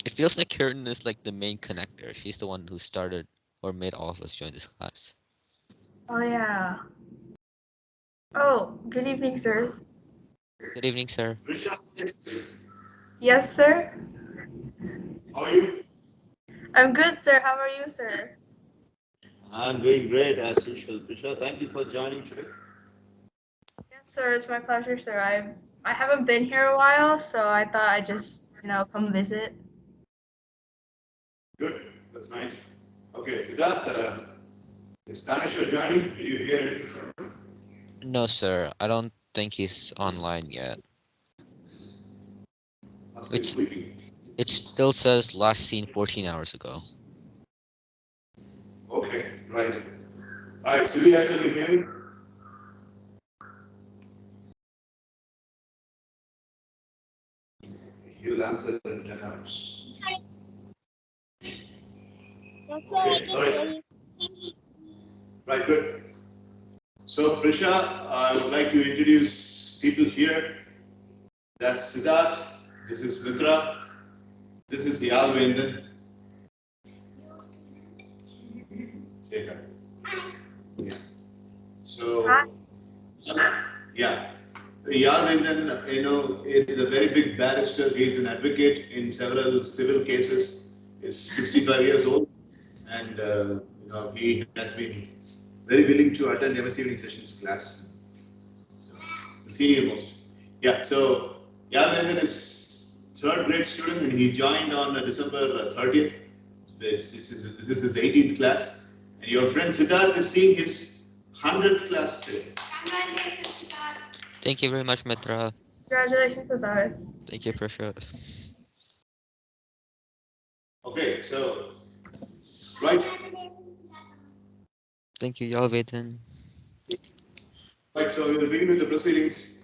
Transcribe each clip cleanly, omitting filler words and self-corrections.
It feels like Karen is like the main connector. She's the one who started or made all of us join this class. Oh yeah. Oh, good evening, sir. Good evening, sir. Yes, sir. How are you? I'm good, sir. How are you, sir? I'm doing great as usual. Prisha, thank you for joining today. Yes, sir. It's my pleasure, sir. I haven't been here a while, so I thought I'd just come visit. Good, that's nice. Okay, Siddharth, is Tanesha joining? Did you hear anything from him? No, sir. I don't think he's online yet. Must be It's sleeping. it still says last seen 14 hours ago. Okay, right. All right, Sylvia, can you hear me? You'll answer in 10 hours. Yes, sir, I Okay, can all hear right. you. Right, good. So, Prisha, I would like to introduce people here. That's Siddharth. This is Mitra. This is Yalvendan. Say hi. Yeah. Hi. So, yeah. Yalvendan, is a very big barrister. He is an advocate in several civil cases. He's 65 years old, and he has been very willing to attend MS evening sessions class. So, the senior most. Yeah. So Yalvendan is third grade student, and he joined on December 30th. This is his 18th class, and your friend Siddharth is seeing his 100th class today. Thank you very much, Mitra. Congratulations, Siddharth. Thank you, Prasha. Okay, so right, Thank you, Yalvedan. right. So we will begin with the proceedings.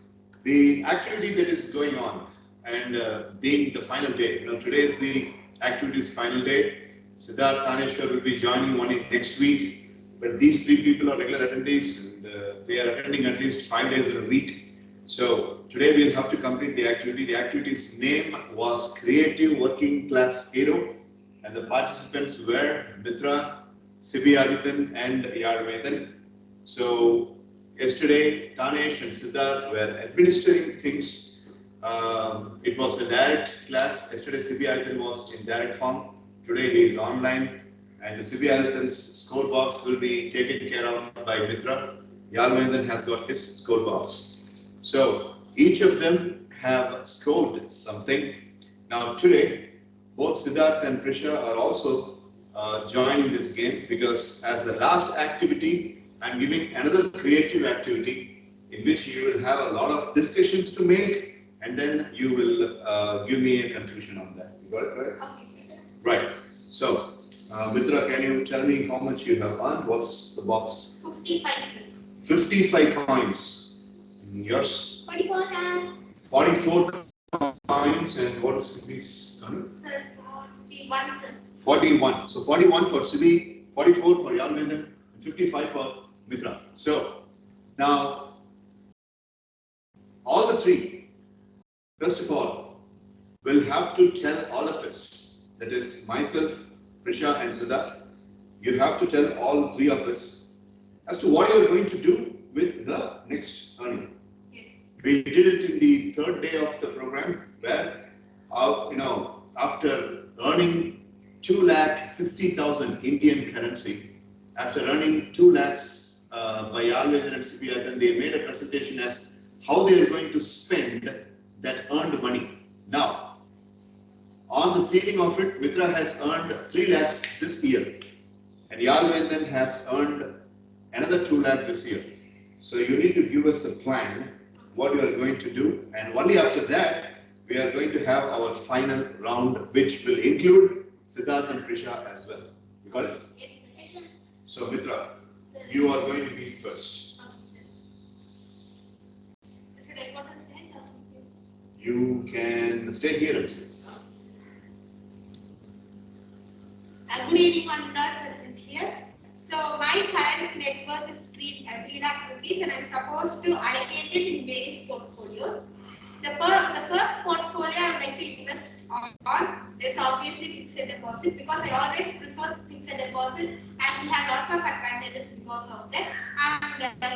The activity that is going on, and being the final day. Today is the activity's final day. Siddharth Taneshwar will be joining only next week, but these three people are regular attendees, and they are attending at least 5 days in a week. So today we'll have to complete the activity. The activity's name was Creative Working Class Hero, and the participants were Mitra, Sibi Adityan, and Yarvedan. So yesterday, Tanesh and Siddharth were administering things. It was a direct class. Yesterday, Sibi Adityan was in direct form. Today, he is online. And Sibi Adityan's score box will be taken care of by Mitra. Yalvendan has got his score box. So each of them have scored something. Now today, both Siddharth and Prisha are also joining this game because as the last activity, I'm giving another creative activity in which you will have a lot of discussions to make, and then you will give me a conclusion on that. You got it, right? Okay, sir. Right. So, Mitra, can you tell me how much you have earned? What's the box? 55, sir. 55 coins. And yours? 44, sir. 44 coins, and what is Sibi's earning? Sir, 41, sir. 41. So 41 for Sibi, 44 for Yalvendan, and 55 for Mitra. So now all the three, first of all, will have to tell all of us, that is myself, Prisha and Siddharth, you have to tell all three of us as to what you are going to do with the next earning. Yes. We did it in the third day of the program where, after earning 2,60,000 Indian currency, after earning 2 lakhs by Alvin and Sibia, then they made a presentation as how they are going to spend that earned money. Now, on the ceiling of it, Mitra has earned 3 lakhs this year, and Yalvendan has earned another 2 lakh this year. So you need to give us a plan what you are going to do, and only after that we are going to have our final round, which will include Siddharth and Prisha as well. You got it? Yes, sir. So Mitra, you are going to be first. You can stay here and sit. Good evening, one not present here. So my current net worth is 3 lakh rupees, and I'm supposed to allocate it in various portfolios. The first portfolio I would like to invest on is obviously fixed deposit because I always prefer fixed deposit and we have lots of advantages because of that. And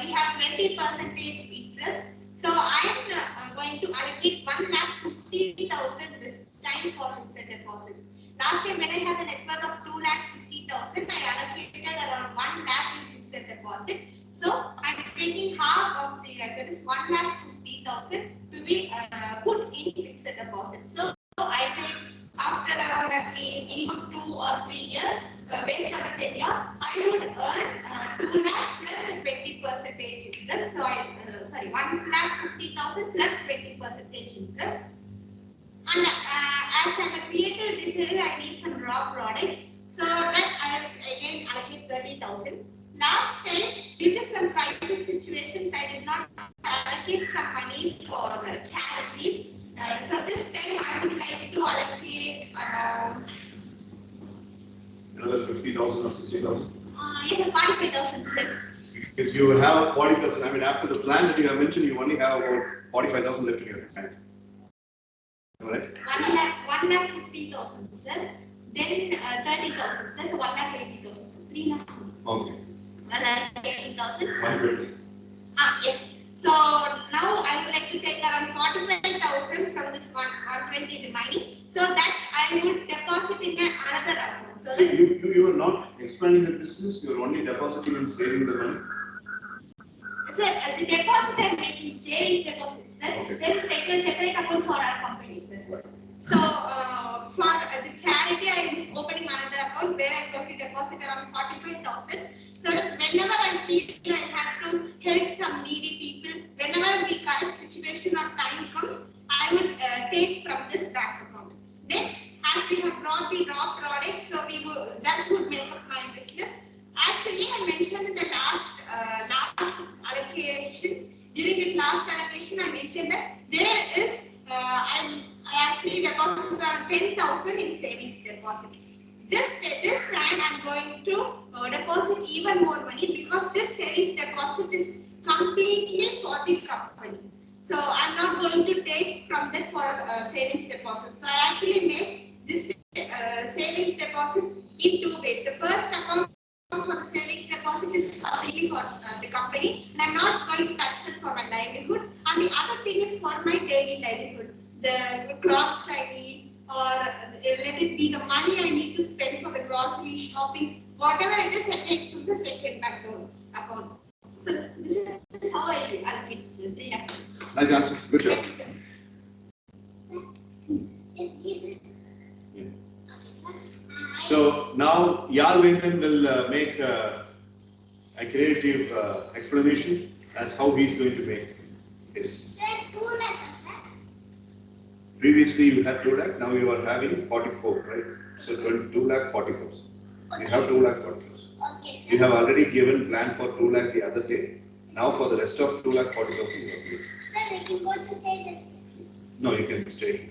we have 20% interest. So I am going to allocate 1,50,000 this time for fixed deposit. Last time when I had a net worth of 2,60,000, I allocated around 1 lakh in fixed deposit. So I'm taking half of the that is 1,50,000 to be put in fixed deposit. So I think after around minimum 2 or 3 years, based on the tenure, I would earn 2 lakh plus 20% interest. So sorry, 1,50,000 plus 20% interest. And as I'm a creative designer, I need some raw products. So that I again allocate 30,000. Last time, due to some crisis situations, I did not allocate some money for charity. So this time, I would like to allocate around another 50,000 or 60,000. Yes, 45,000. Because you have 40,000. I mean, after the plans that you have mentioned, you only have about 45,000 left in your hand. Right? 1,50,000, sir. Then 30,000, sir. So 1,80,000. 3 lakhs. Okay. 1,80,000. 120. Yes. So now I would like to take around 45,000 from this 120 remaining. So that I would deposit in another account. So that you are not expanding the business. You are only depositing and saving the money. sir, the deposit I'm making savings deposit, sir. Okay. There is a separate account for our company, sir. Right. So for the charity, I'm opening another account where I'm going to deposit around 45,000. So whenever I feel I have to help some needy people, whenever the current situation or time comes, I would take from this bank account. Next, as we have brought the raw products, so that would make up my business. Actually, I mentioned in the last allocation. During the last allocation, I mentioned that there is I actually deposited around 10,000 in savings deposit. This time I'm going to deposit even more money because this savings deposit is completely for the company. So I'm not going to take from that for savings deposit. So I actually make this savings deposit in 2 ways. The first account for the savings deposit is completely for the company, and I'm not going to touch that for my livelihood. And the other thing is for my daily livelihood, the clothes I need, or let it be the money I need to spend for the grocery shopping, whatever it is, I take from the second account. So this is how I allocate the 3 lakhs. Nice answer. Good job. Yes, please. Yeah. So now Yalvendan will make a creative explanation as how he is going to make this. Sir, 2 lakhs, sir. Previously you had 2 lakh, now you are having 44, right? So 2 lakh 40,000. You have 2 lakh 40,000. Okay, sir. You have already given plan for 2 lakh the other day. Now for the rest of 2 lakh 40,000 you have to do. Sir, we can go to stage. No, you can stay.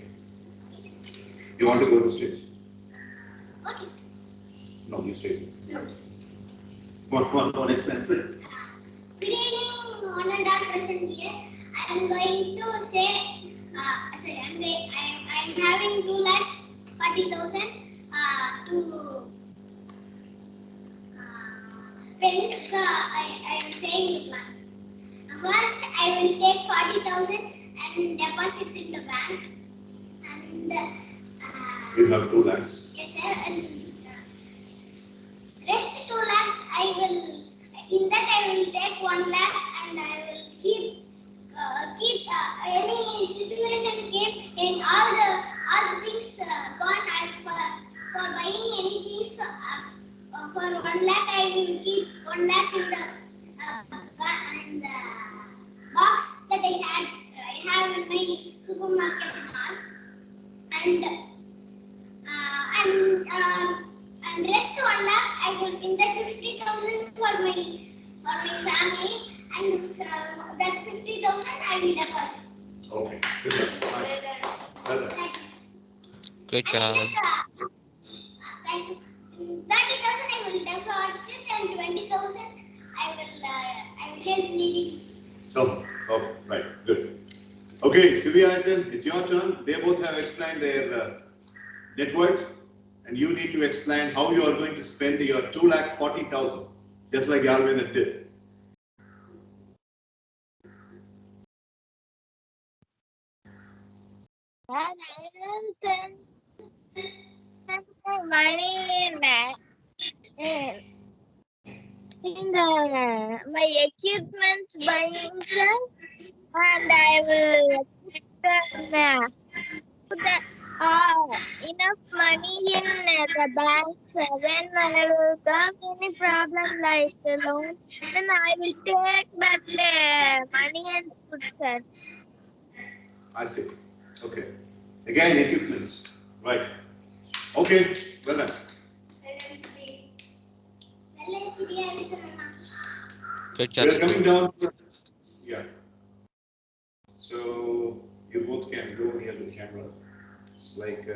You want to go to stage? Okay. No, you stay. No. Come on, explain. Good evening, one and all present here. I am going to say, I am having 2 lakhs 40,000 to spend. So I am saying the plan. First, I will take 40,000 and deposit in the bank. And You have 2 lakhs. yes, sir. And rest 2 lakhs, in that I will take 1 lakh and I will keep any situation keep in all the things gone. For buying anything for 1 lakh I will keep 1 lakh in the box that I have in my supermarket mall. And rest 1 lakh I will in that 50,000 for my family, and that 50,000 I will deposit. Okay. Good job. Nice. Well done. Thank you. Great job. Thank you. 30,000 I will deposit and 20,000 I will help needy. Oh, right. Good. Okay, Sivya, it's your turn. They both have explained their net worth and you need to explain how you are going to spend your 2,40,000, just like Alvin did. I will spend my money in my equipment buying stuff, and I will put enough money in the bank. When I will come any problem like the loan, then I will take that money and put that. I see. Okay. Again, equipments. Right. Okay. Well done. Good We job, are coming Sibi. down. Yeah. So you both can go near the camera. It's like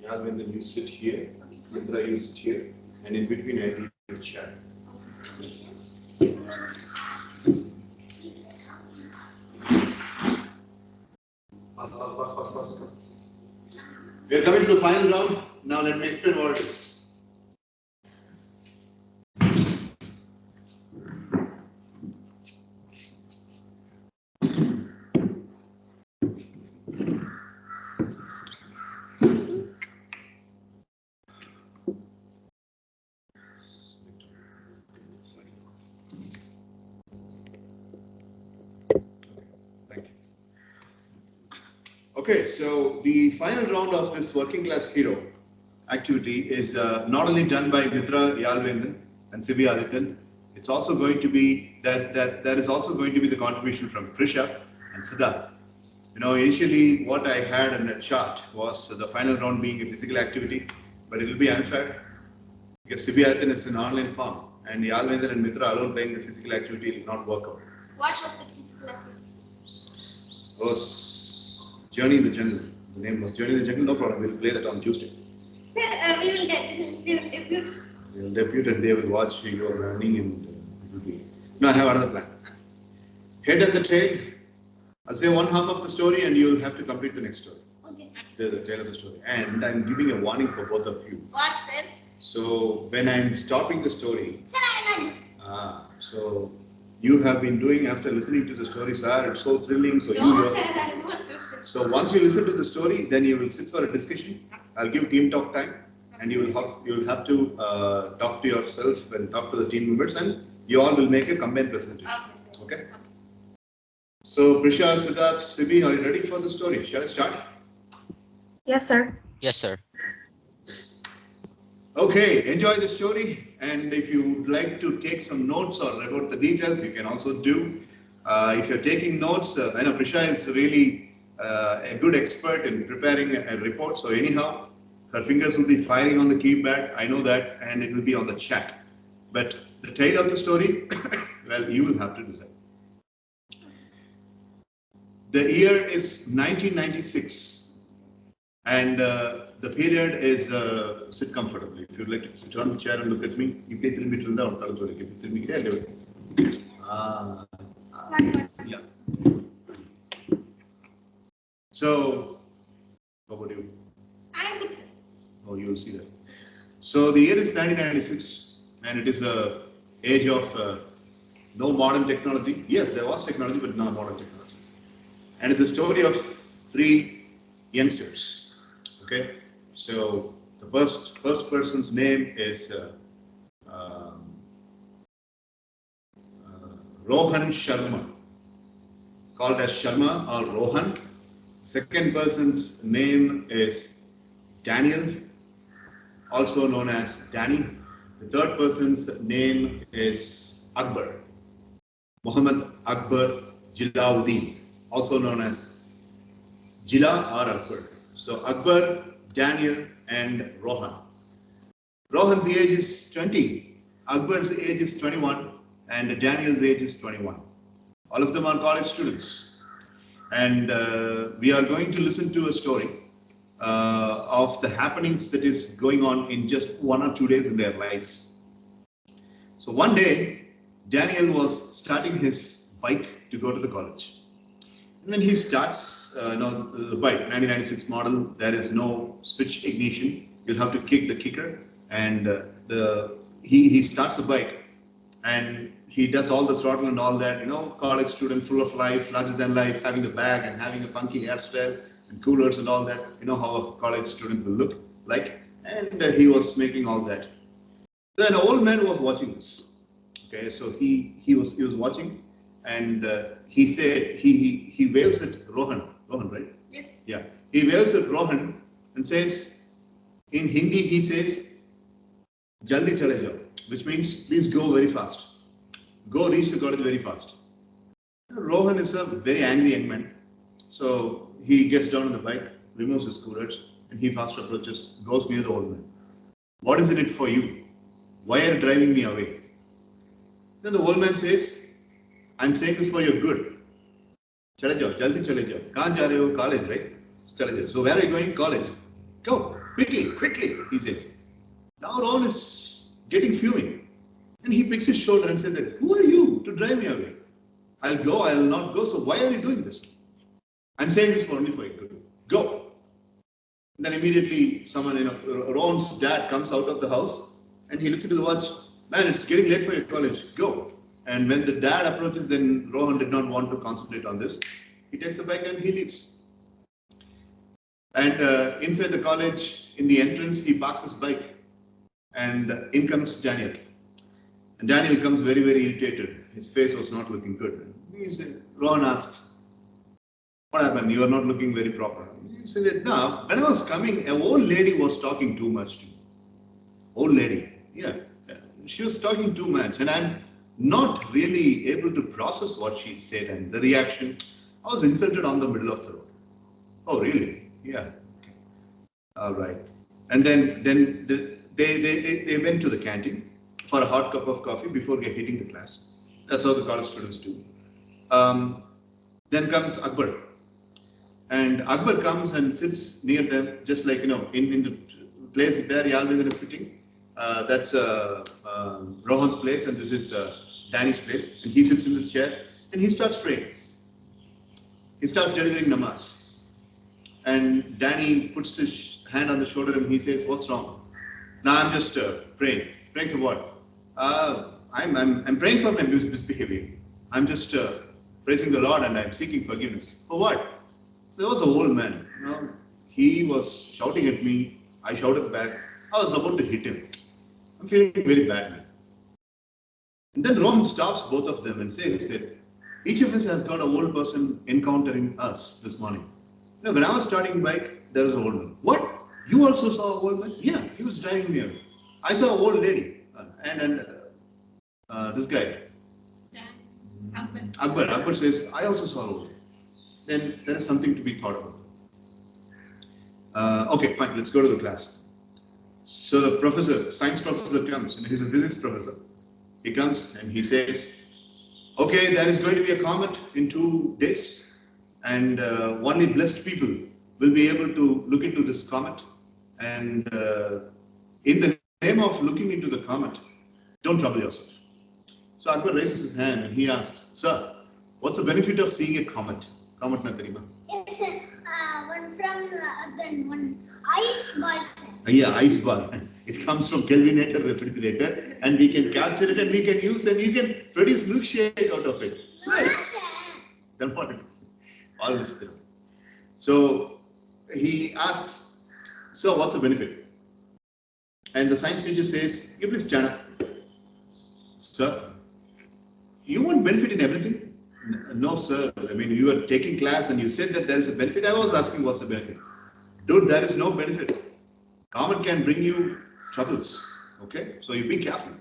Yalvin, you sit here, Indra, you sit here, and in between I need a chat. We are coming to the final round. Now let me explain what it is. Thank you. Okay, so the final round of this working class hero activity is not only done by Mitra Yalvendan and Sibi Adityan, it's also going to be that is also going to be the contribution from Prisha and Siddharth. You know, initially what I had in the chart was the final round being a physical activity, but it will be unfair because Sibi Adityan is an online form and Yalvendan and Mitra alone playing the physical activity will not work out. What was the physical activity? Was Journey in the Jungle. The name was Journey in the Jungle. No problem. We'll play that on Tuesday. Sir, we will debut. They'll debut and they will watch your running and it will be. No, I have another plan. Head and the tail. I'll say one half of the story and you'll have to complete the next story. Okay. The tail of the story. And I'm giving a warning for both of you. What, sir? So when I'm stopping the story, Sir, I know this. so you have been doing after listening to the story, sir, it's so thrilling. So No, you yourself. sir, I want to. So once you listen to the story, then you will sit for a discussion. I'll give team talk time, and you will have to talk to yourself and talk to the team members, and you all will make a combined presentation. Okay. So Prisha, Siddharth, Sibi, are you ready for the story? Shall I start? Yes, sir. Yes, sir. Okay, enjoy the story, and if you would like to take some notes or about the details, you can also do. If you're taking notes, I know Prisha is really a good expert in preparing a report. So anyhow, her fingers will be firing on the keypad. I know that, and it will be on the chat. But the tail of the story, well, you will have to decide. The year is 1996, and the period is sit comfortably. If you'd like to sit on the chair and look at me, you can tell me. Yeah. So, how about you? I'm good, sir. Oh, you will see that. So the year is 1996, and it is the age of no modern technology. Yes, there was technology, but no modern technology. And it's a story of three youngsters. Okay, so the first person's name is Rohan Sharma, called as Sharma or Rohan. Second person's name is Daniel, also known as Danny. The third person's name is Akbar, Muhammad Akbar Jilauddin, also known as Jila or Akbar. So Akbar, Daniel, and Rohan. Rohan's age is 20, Akbar's age is 21, and Daniel's age is 21. All of them are college students. And we are going to listen to a story of the happenings that is going on in just 1 or 2 days in their lives. So one day, Daniel was starting his bike to go to the college. And when he starts, the bike, 1996 model, there is no switch ignition. you'll have to kick the kicker, and he starts the bike, and he does all the throttle and all that. College student, full of life, larger than life, having the bag and having a funky hairstyle and coolers and all that. You know how a college student will look like, and he was making all that. Then an old man was watching this. Okay, so he was watching, and he said he waves at Rohan, right? Yes. Yeah, he waves at Rohan and says, in Hindi he says, "Jaldi chale jao," which means please go very fast, go reach the college very fast. Rohan is a very angry young man, so he gets down on the bike, removes his coolers, and he fast approaches, goes near the old man. "What is in it for you? Why are you driving me away?" Then the old man says, "I'm saying this for your good. Chale jao, jaldi chale jao. Kahan ja rahe ho? College, right? Chale jao. So where are you going? College. Go, quickly, he says. Now Ron is getting fuming. And he picks his shoulder and says that, "Who are you to drive me away? I'll go, I'll not go, so why are you doing this? I'm saying this only for your good. Go." And then immediately someone, Ron's dad comes out of the house and he looks into the watch. "Man, it's getting late for your college. Go." And when the dad approaches, then Rohan did not want to concentrate on this. He takes the bike and he leaves. And inside the college, in the entrance, he parks his bike. And in comes Daniel. And Daniel comes very, very irritated. His face was not looking good. Rohan asks, "What happened? You are not looking very proper." He said, "No, when I was coming, an old lady was talking too much to me." Old lady, yeah. She was talking too much, and I'm not really able to process what she said and the reaction. I was insulted on the middle of the road. "Oh, really?" "Yeah." Okay. All right. And then they went to the canteen for a hot cup of coffee before hitting the class. That's how the college students do. Then comes Akbar. And Akbar comes and sits near them, just like, in the place where Yalvendra is sitting. That's Rohan's place, and this is Danny's place. And he sits in this chair and he starts praying. He starts delivering namaz. And Danny puts his hand on the shoulder and he says, "What's wrong?" "Now I'm just praying." "Praying for what?" I'm praying for my misbehavior. I'm just praising the Lord and I'm seeking forgiveness." "For what?" So there was an old man. He was shouting at me. I shouted back. I was about to hit him. I'm feeling very bad, man. And then Ron stops both of them and says that each of us has got an old person encountering us this morning. When I was starting bike, there was an old man. "What? You also saw an old man?" "Yeah, he was driving me away. I saw an old lady." And this guy, Akbar says, "I also saw an old lady." Then there is something to be thought about. Okay, fine, let's go to the class. So the professor, science professor comes, and he's a physics professor. He comes and he says, "Okay, there is going to be a comet in 2 days, and only blessed people will be able to look into this comet. And in the name of looking into the comet, don't trouble yourself." So Akbar raises his hand and he asks, "Sir, what's the benefit of seeing a comet?" Comet na theriyuma? Yes, sir. One from then one ice ball, sir. Yeah, ice ball. It comes from Kelvinator refrigerator, and we can capture it and we can use, and you can produce milkshake out of it. No, Right? sir. Then what it is? All this thing. So he asks, "So what's the benefit?" And the science teacher says, "You please stand up." "Sir, you want benefit in everything?" "No, sir. I mean, you are taking class and you said that there is a benefit. I was asking what's the benefit." "Dude, there is no benefit. Comet can bring you troubles. Okay, so you be careful."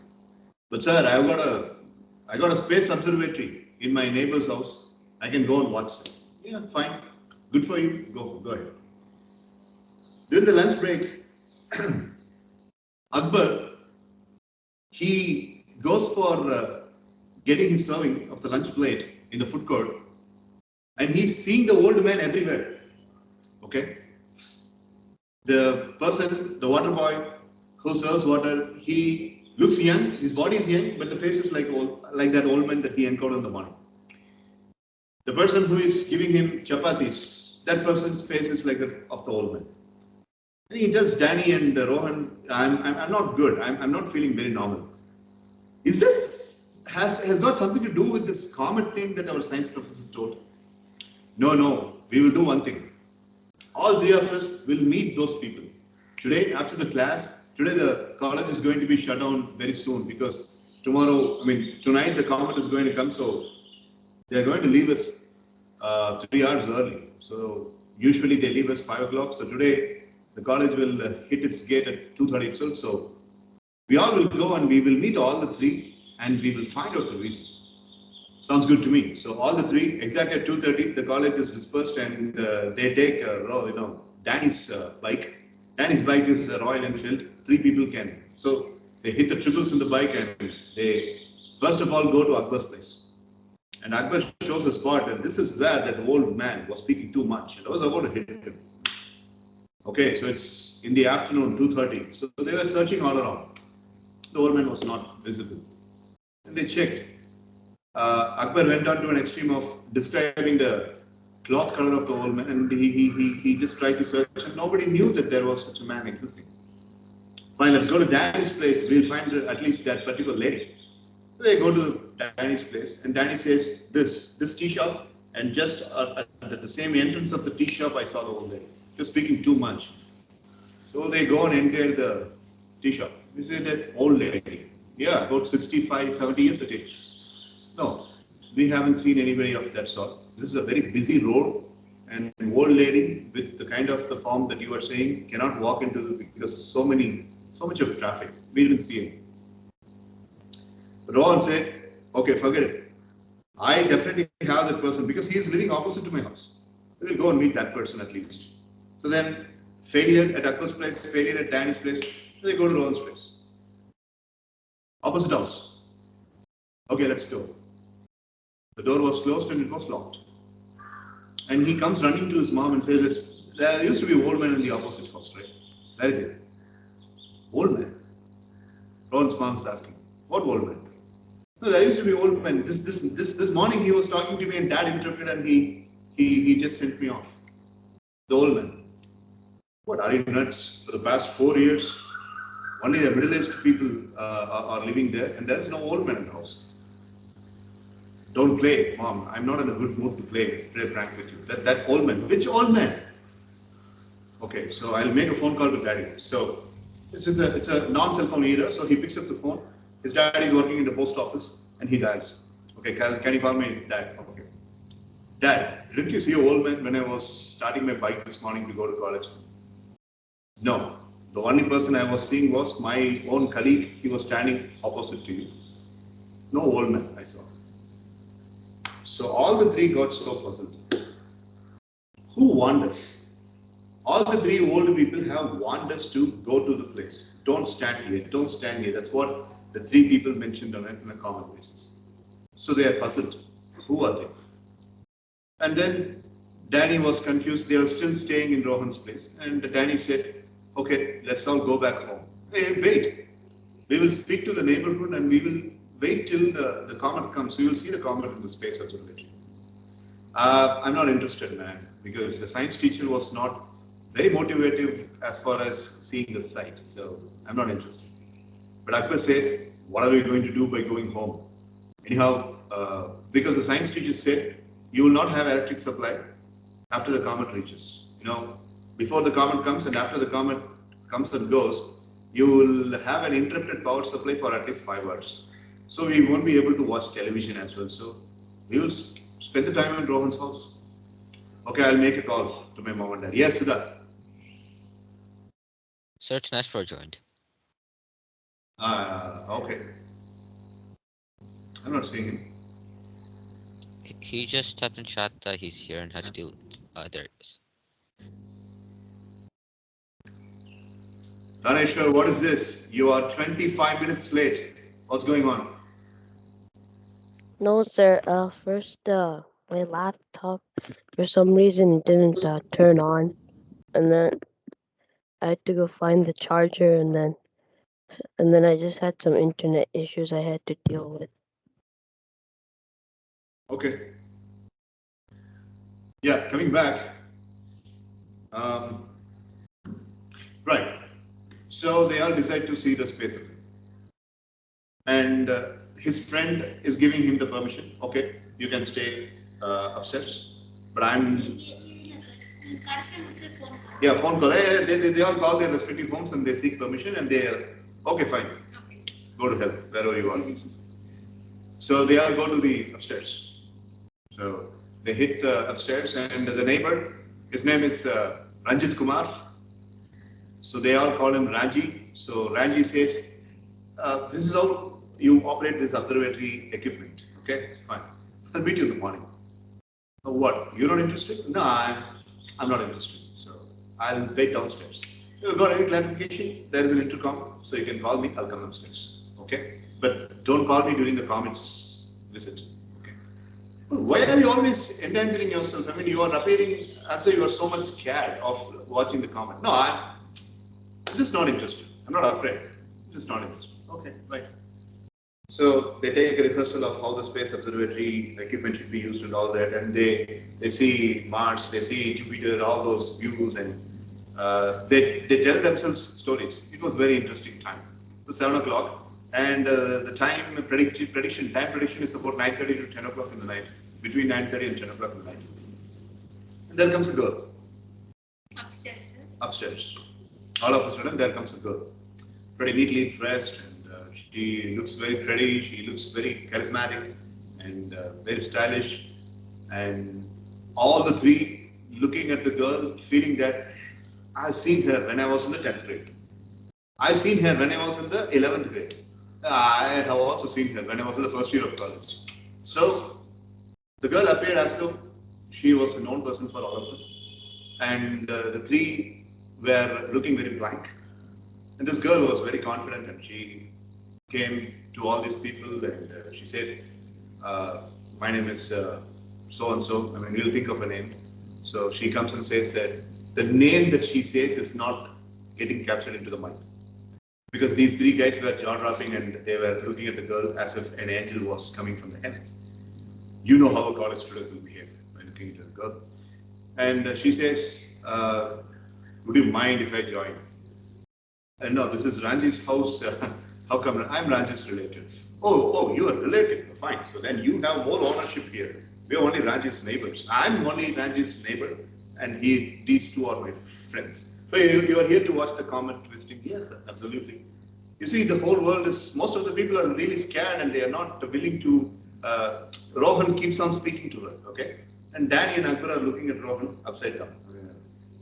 "But sir, I got a space observatory in my neighbor's house. I can go and watch it." "Yeah, fine. Good for you. Go ahead." During the lunch break, Akbar, he goes for getting his serving of the lunch plate in the food court, and he's seeing the old man everywhere. Okay, the person, the water boy who serves water, he looks young, his body is young, but the face is like that old man that he encountered in the morning. The person who is giving him chapatis, that person's face is like that of the old man. And he tells Danny and Rohan, I'm not good. I'm not feeling very normal. Is this has got something to do with this comet thing that our science professor told? No. We will do one thing. All three of us will meet those people today after the class. Today the college is going to be shut down very soon because tomorrow, tonight the comet is going to come, so they are going to leave us 3 hours early. So usually they leave us 5 o'clock. So today the college will hit its gate at 2:30 itself. So we all will go and we will meet all the three and we will find out the reason. Sounds good to me. So all the three, exactly at 2:30, the college is dispersed and they take, Danny's bike. Danny's bike is a Royal Enfield. Three people can. So they hit the triples in the bike and they first of all go to Akbar's place. And Akbar shows a spot, and this is where that old man was speaking too much. And I was about to hit him. Okay, so it's in the afternoon, 2:30. So they were searching all around. The old man was not visible. And they checked. Akbar went on to an extreme of describing the cloth color of the old man, and he just tried to search, and nobody knew that there was such a man existing. Fine, let's go to Danny's place. We'll find at least that particular lady. So they go to Danny's place, and Danny says, this tea shop, and just at the same entrance of the tea shop, I saw the old lady. She was speaking too much. So they go and enter the tea shop. You say that old lady. Yeah, about 65, 70 years of age. No, we haven't seen anybody of that sort. This is a very busy road, and an old lady with the kind of the form that you are saying cannot walk into the, because so much of traffic. We didn't see any. But Rohan said, okay, forget it. I definitely have that person because he is living opposite to my house. We will go and meet that person at least. So then, failure at Akbar's place, failure at Danny's place. So they go to Rohan's place. Opposite house. Okay, let's go. The door was closed and it was locked. And he comes running to his mom and says that there used to be an old man in the opposite house, right? Where is it? Old man? Rohan's mom is asking, what old man? No, there used to be an old man. This morning he was talking to me and dad interrupted and he just sent me off. The old man. What, are you nuts? For the past 4 years, only the middle-aged people are living there and there is no old man in the house. Don't play, mom. I'm not in a good mood to play prank with you. That old man. Which old man? Okay, so I'll make a phone call to daddy. So it's a non-cell phone era. So he picks up the phone. His dad is working in the post office and he dials. Okay, can you call me dad? Okay. Dad, didn't you see an old man when I was starting my bike this morning to go to college? No. The only person I was seeing was my own colleague. He was standing opposite to you. No old man I saw. So all the three got so puzzled. Who warned us? All the three old people have warned us to go to the place. Don't stand here. Don't stand here. That's what the three people mentioned on a common basis. So they are puzzled. Who are they? And then Danny was confused. They are still staying in Rohan's place. And Danny said, okay, let's all go back home. Hey, wait. We will speak to the neighborhood and we will wait till the comet comes. We will see the comet in the space observatory. I'm not interested, man, because the science teacher was not very motivative as far as seeing the sight. So I'm not interested. But Akbar says, what are we going to do by going home? Anyhow, because the science teacher said, you will not have electric supply after the comet reaches. Before the comet comes and after the comet comes and goes, you will have an interrupted power supply for at least 5 hours. So we won't be able to watch television as well. So we will spend the time in Rohan's house. Okay, I'll make a call to my mom and dad. Yes, Siddharth. Search Nashville joined. Okay. I'm not seeing him. He just typed in chat that he's here and had to deal with. There it is. Dhaneshwar, what is this? You are 25 minutes late. What's going on? No, sir. First, my laptop for some reason didn't turn on, and then I had to go find the charger, and then I just had some internet issues I had to deal with. Okay. Yeah, coming back. Right. So they all decide to see the space opera. And his friend is giving him the permission. Okay, you can stay upstairs, but I'm. Yeah, phone call. They all call their respective homes and they seek permission and they okay, fine, go to hell, wherever you are. So they all go to the upstairs. So they hit upstairs and the neighbor, his name is Ranjit Kumar. So they all call him Ranji. So Ranji says, this is how you operate this observatory equipment. Okay, fine. I'll meet you in the morning. What? You're not interested? No, I'm not interested. So I'll wait downstairs. You got any clarification? There is an intercom, so you can call me. I'll come upstairs. Okay, but don't call me during the comet's visit. Okay. Why are you always endangering yourself? I mean, you are appearing as though you are so much scared of watching the comet. No, I'm just not interested. I'm not afraid. I'm just not interested. Okay, right. So they take a rehearsal of how the space observatory equipment should be used and all that, and they see Mars, they see Jupiter, all those views, and they tell themselves stories. It was very interesting time. It was 7 o'clock, and the time prediction is about 9:30 to 10 o'clock in the night, between 9:30 and 10 o'clock in the night. And there comes a girl. Upstairs, sir. Upstairs. All of a sudden, there comes a girl, pretty neatly dressed, and she looks very pretty. She looks very charismatic and very stylish. And all the three looking at the girl, feeling that I've seen her when I was in the 10th grade. I've seen her when I was in the 11th grade. I have also seen her when I was in the first year of college. So the girl appeared as though she was a known person for all of them. And the three were looking very blank. And this girl was very confident and she came to all these people and she said, my name is so and so. I mean, we'll think of a name. So she comes and says that the name that she says is not getting captured into the mind. Because these three guys were jaw dropping and they were looking at the girl as if an angel was coming from the heavens. You know how a college student will behave when looking at a girl. And she says, would you mind if I join? And no, this is Ranji's house. How come? I'm Ranji's relative. Oh, you are relative. Fine. So then you have more ownership here. We are only Ranji's neighbors. I'm only Ranji's neighbor, and these two are my friends. So you are here to watch the comet twisting? Yes, sir, absolutely. You see, the whole world is, most of the people are really scared and they are not willing to, Rohan keeps on speaking to her, okay? And Danny and Akbar are looking at Rohan upside down.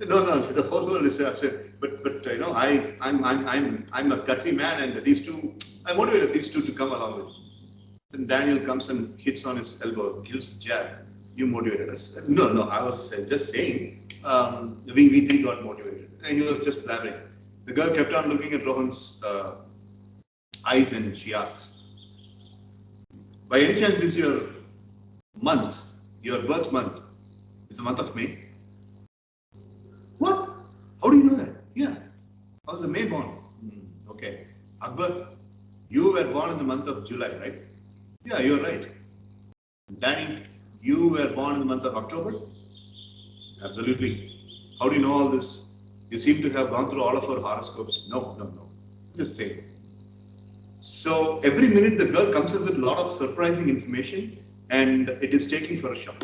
No, the whole world is upset. But you know, I'm a gutsy man, and these two, I motivated these two to come along with me. Then Daniel comes and hits on his elbow, gives a jab. You motivated us. No, I was just saying, we three got motivated. And he was just blabbering. The girl kept on looking at Rohan's eyes and she asks, by any chance is your birth month, is the month of May? What? How do you know that? Yeah, I was a May born. Okay. Akbar, you were born in the month of July, right? Yeah, you're right. Danny, you were born in the month of October? Absolutely. How do you know all this? You seem to have gone through all of our horoscopes. No. Just saying. So every minute the girl comes up with a lot of surprising information and it is taken for a shock.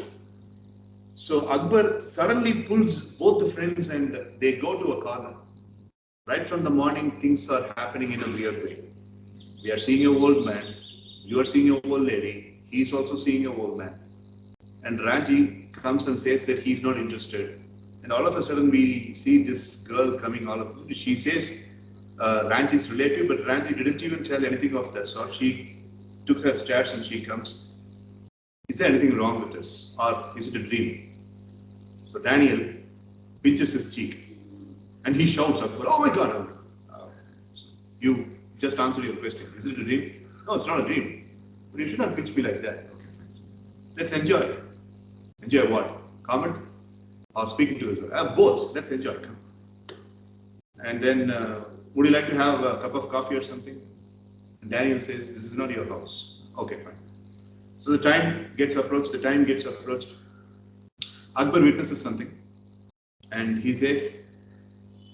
So Akbar suddenly pulls both the friends and they go to a corner. Right from the morning, things are happening in a weird way. We are seeing an old man, you are seeing an old lady, he is also seeing an old man. And Raji comes and says that he's not interested. And all of a sudden we see this girl coming she says Ranji's relative, but Ranji didn't even tell anything of that sort. She took her stairs and she comes. Is there anything wrong with this? Or is it a dream? So Daniel pinches his cheek and he shouts up, oh my God, you just answered your question. Is it a dream? No, it's not a dream. But you should not pinch me like that. Okay, fine. Let's enjoy. Enjoy what? Comet? Or speaking to it? Both. Let's enjoy. Come. And then, would you like to have a cup of coffee or something? And Daniel says, this is not your house. Okay, fine. So the time gets approached. Akbar witnesses something. And he says,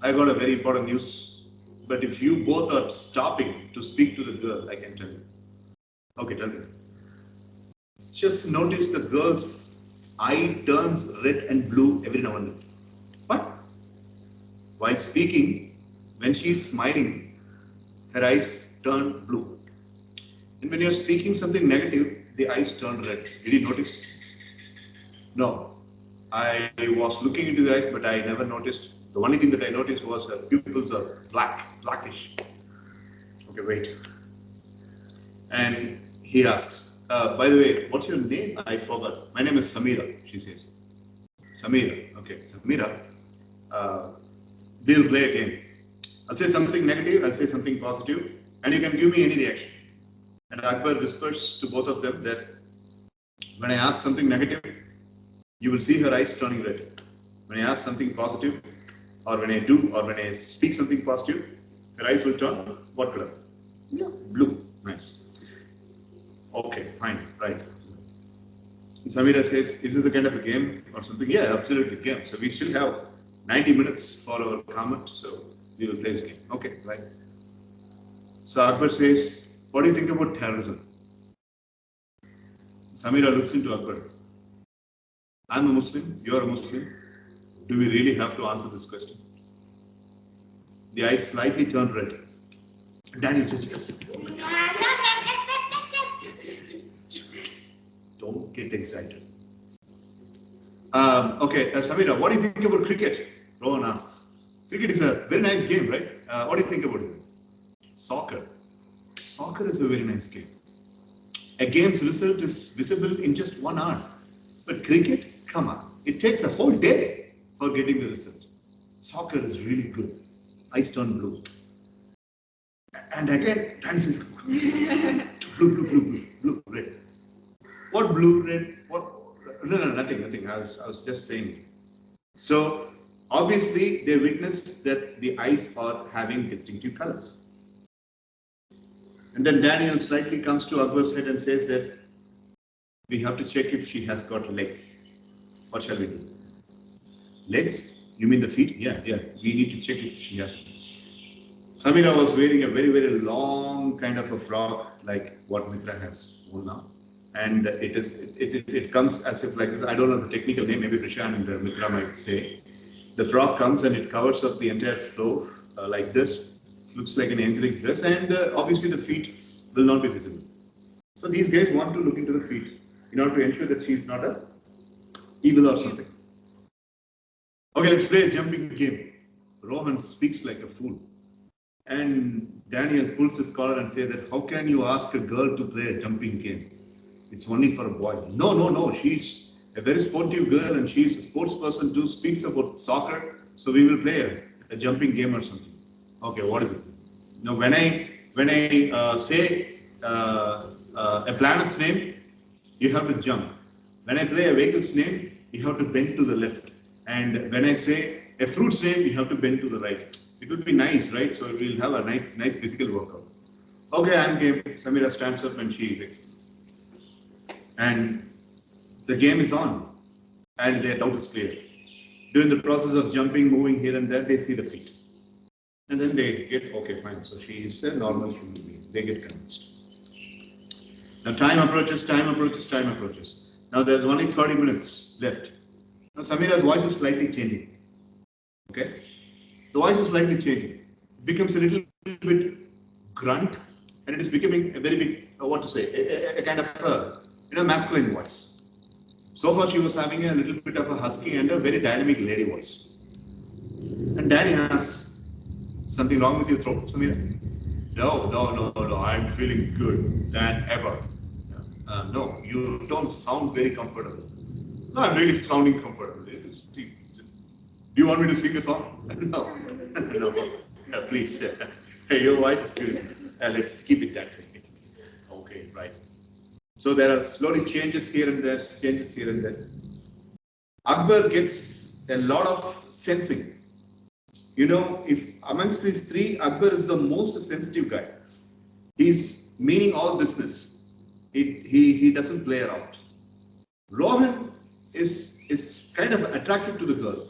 I got a very important news. But if you both are stopping to speak to the girl, I can tell you. Okay, tell me. Just notice the girl's eye turns red and blue every now and then. What? While speaking, when she is smiling, her eyes turn blue. And when you're speaking something negative, the eyes turn red. Did you notice? No. I was looking into the eyes, but I never noticed. The only thing that I noticed was her pupils are blackish. Okay, wait. And he asks, by the way, what's your name? I forgot. My name is Samira, she says. Samira. Okay, Samira. We'll play a game. I'll say something negative, I'll say something positive, and you can give me any reaction. And Akbar whispers to both of them that when I ask something negative, you will see her eyes turning red. When I ask something positive, or when I speak something positive, her eyes will turn what color? Blue. Nice. Okay, fine, right. And Samira says, is this a kind of a game or something? Yeah, absolutely, game. So we still have 90 minutes for our comment, so we will play this game. Okay, right. So Akbar says, what do you think about terrorism? Samira looks into Akbar. I'm a Muslim, you're a Muslim. Do we really have to answer this question? The eyes slightly turn red. Daniel says, don't get excited. Okay, Samira, what do you think about cricket? Rohan asks. Cricket is a very nice game, right? What do you think about it? Soccer. Soccer is a very nice game. A game's result is visible in just 1 hour. But cricket, come on, it takes a whole day for getting the result. Soccer is really good. Eyes turn blue. And again, dancing. Blue, red. What blue, red? What? No, nothing. I was just saying. So obviously they witness that the eyes are having distinctive colors. And then Daniel slightly comes to Akbar's head and says that we have to check if she has got legs. What shall we do? Legs? You mean the feet? Yeah. We need to check if she has. Samira was wearing a very, very long kind of a frock, like what Mitra has worn now. And it comes as if like this. I don't know the technical name, maybe Prisha and Mitra might say. The frock comes and it covers up the entire floor like this. Looks like an angelic dress, and obviously the feet will not be visible. So these guys want to look into the feet in order to ensure that she's not a evil or something. Okay, let's play a jumping game. Rohan speaks like a fool. And Daniel pulls his collar and says that how can you ask a girl to play a jumping game? It's only for a boy. No. She's a very sportive girl and she's a sports person too, speaks about soccer. So we will play a jumping game or something. Okay, what is it? Now, when I say a planet's name, you have to jump. When I play a vehicle's name, you have to bend to the left. And when I say a fruit's name, you have to bend to the right. It would be nice, right? So we'll have a nice physical workout. Okay, I'm game. Samira stands up and she breaks. And the game is on. And their doubt is clear. During the process of jumping, moving here and there, they see the feet. And then they get, okay, fine. So she is a normal human being. They get convinced. Now time approaches. Now there's only 30 minutes left. Now Samira's voice is slightly changing. Okay? The voice is slightly changing. It becomes a little bit grunt, and it is becoming a very big, a kind of masculine voice. So far she was having a little bit of a husky and a very dynamic lady voice. And Danny asks, something wrong with your throat, Samira? No, I'm feeling good than ever. No, you don't sound very comfortable. No, I'm really sounding comfortable. Do you want me to sing a song? No. Please. Your voice is good. Let's keep it that way. Okay, right. So there are slowly changes here and there. Akbar gets a lot of sensing. You know, if amongst these three, Akbar is the most sensitive guy. He's meaning all business. He doesn't play around. Rohan is kind of attracted to the girl,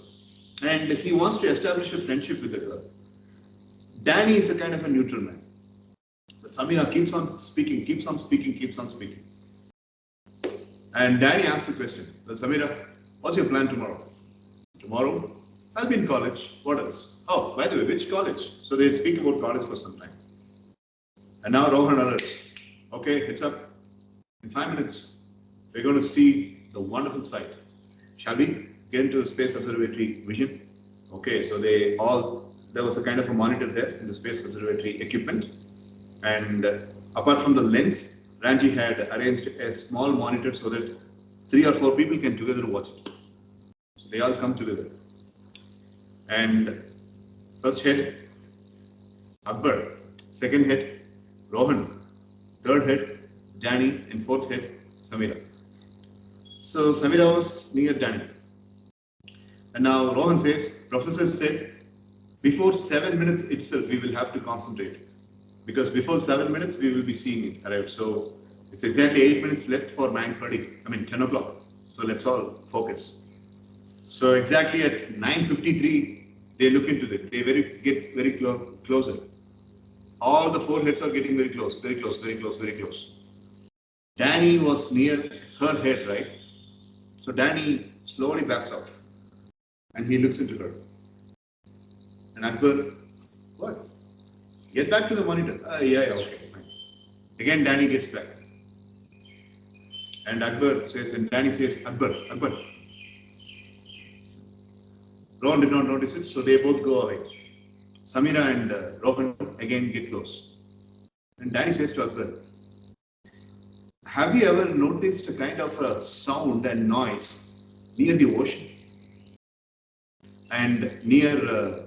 and he wants to establish a friendship with the girl. Danny is a kind of a neutral man. But Samira keeps on speaking, keeps on speaking, keeps on speaking. And Danny asks the question, well, Samira, what's your plan tomorrow? Tomorrow, I'll be in college. What else? Oh, by the way, which college? So they speak about college for some time. And now Rohan alerts. Okay, it's up. In 5 minutes, we're going to see the wonderful sight. Shall we get into the space observatory vision? Okay, so there was a kind of a monitor there in the space observatory equipment. And apart from the lens, Ranji had arranged a small monitor so that 3 or 4 people can together watch it. So they all come together. And first head, Akbar. Second head, Rohan. Third head, Danny. And fourth head, Samira. So Samira was near Danny. And now Rohan says, Professor said, before 7 minutes itself, we will have to concentrate. Because before 7 minutes, we will be seeing it arrive. So it's exactly 8 minutes left for 10 o'clock. So let's all focus. So exactly at 9:53, they look into it. They get very closer. All the 4 heads are getting very close, very close, very close, very close. Danny was near her head, right? So Danny slowly backs off and he looks into her. And Akbar, what? Get back to the monitor. Yeah, okay, fine. Again, Danny gets back. And Akbar says, and Danny says, Akbar. Rohan did not notice it, so they both go away. Samira and Rohan again get close. And Danny says to Akbar, have you ever noticed a kind of a sound and noise near the ocean? And near a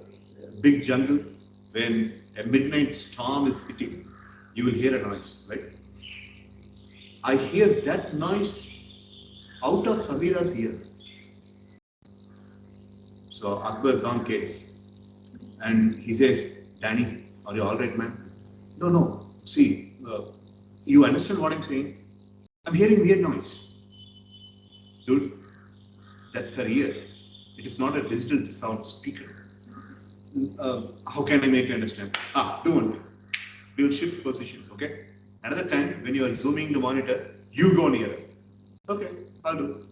big jungle, when a midnight storm is hitting, you will hear a noise, right? I hear that noise out of Samira's ear. So Akbar gone case. And he says, Danny, are you all right, man? No. See, you understand what I'm saying? I'm hearing weird noise. Dude, that's her ear. It is not a digital sound speaker. How can I make you understand? Do one thing. We will shift positions, okay? Another time, when you are zooming the monitor, you go nearer. Okay, I'll do.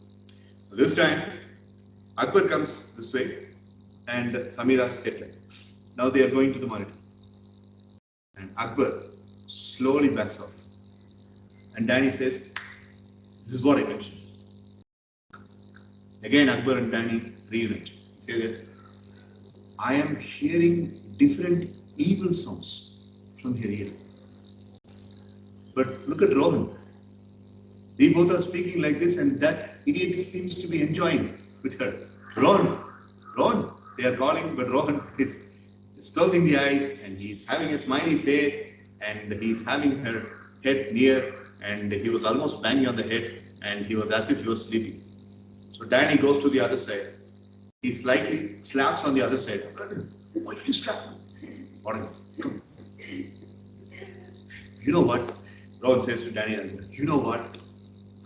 This time, Akbar comes this way and Samira's headlight. Now they are going to the monitor. And Akbar slowly backs off. And Danny says, this is what I mentioned. Again, Akbar and Danny reunite. Say that I am hearing different evil sounds from her ear. But look at Rohan. We both are speaking like this, and that idiot seems to be enjoying with her. Rohan, they are calling, but Rohan is closing the eyes and he's having a smiley face and he's having her head near and he was almost banging on the head and he was as if he was sleeping. So Danny goes to the other side. He slightly slaps on the other side. Why did you slap me? Come. You know what? Rohan says to Danny, you know what?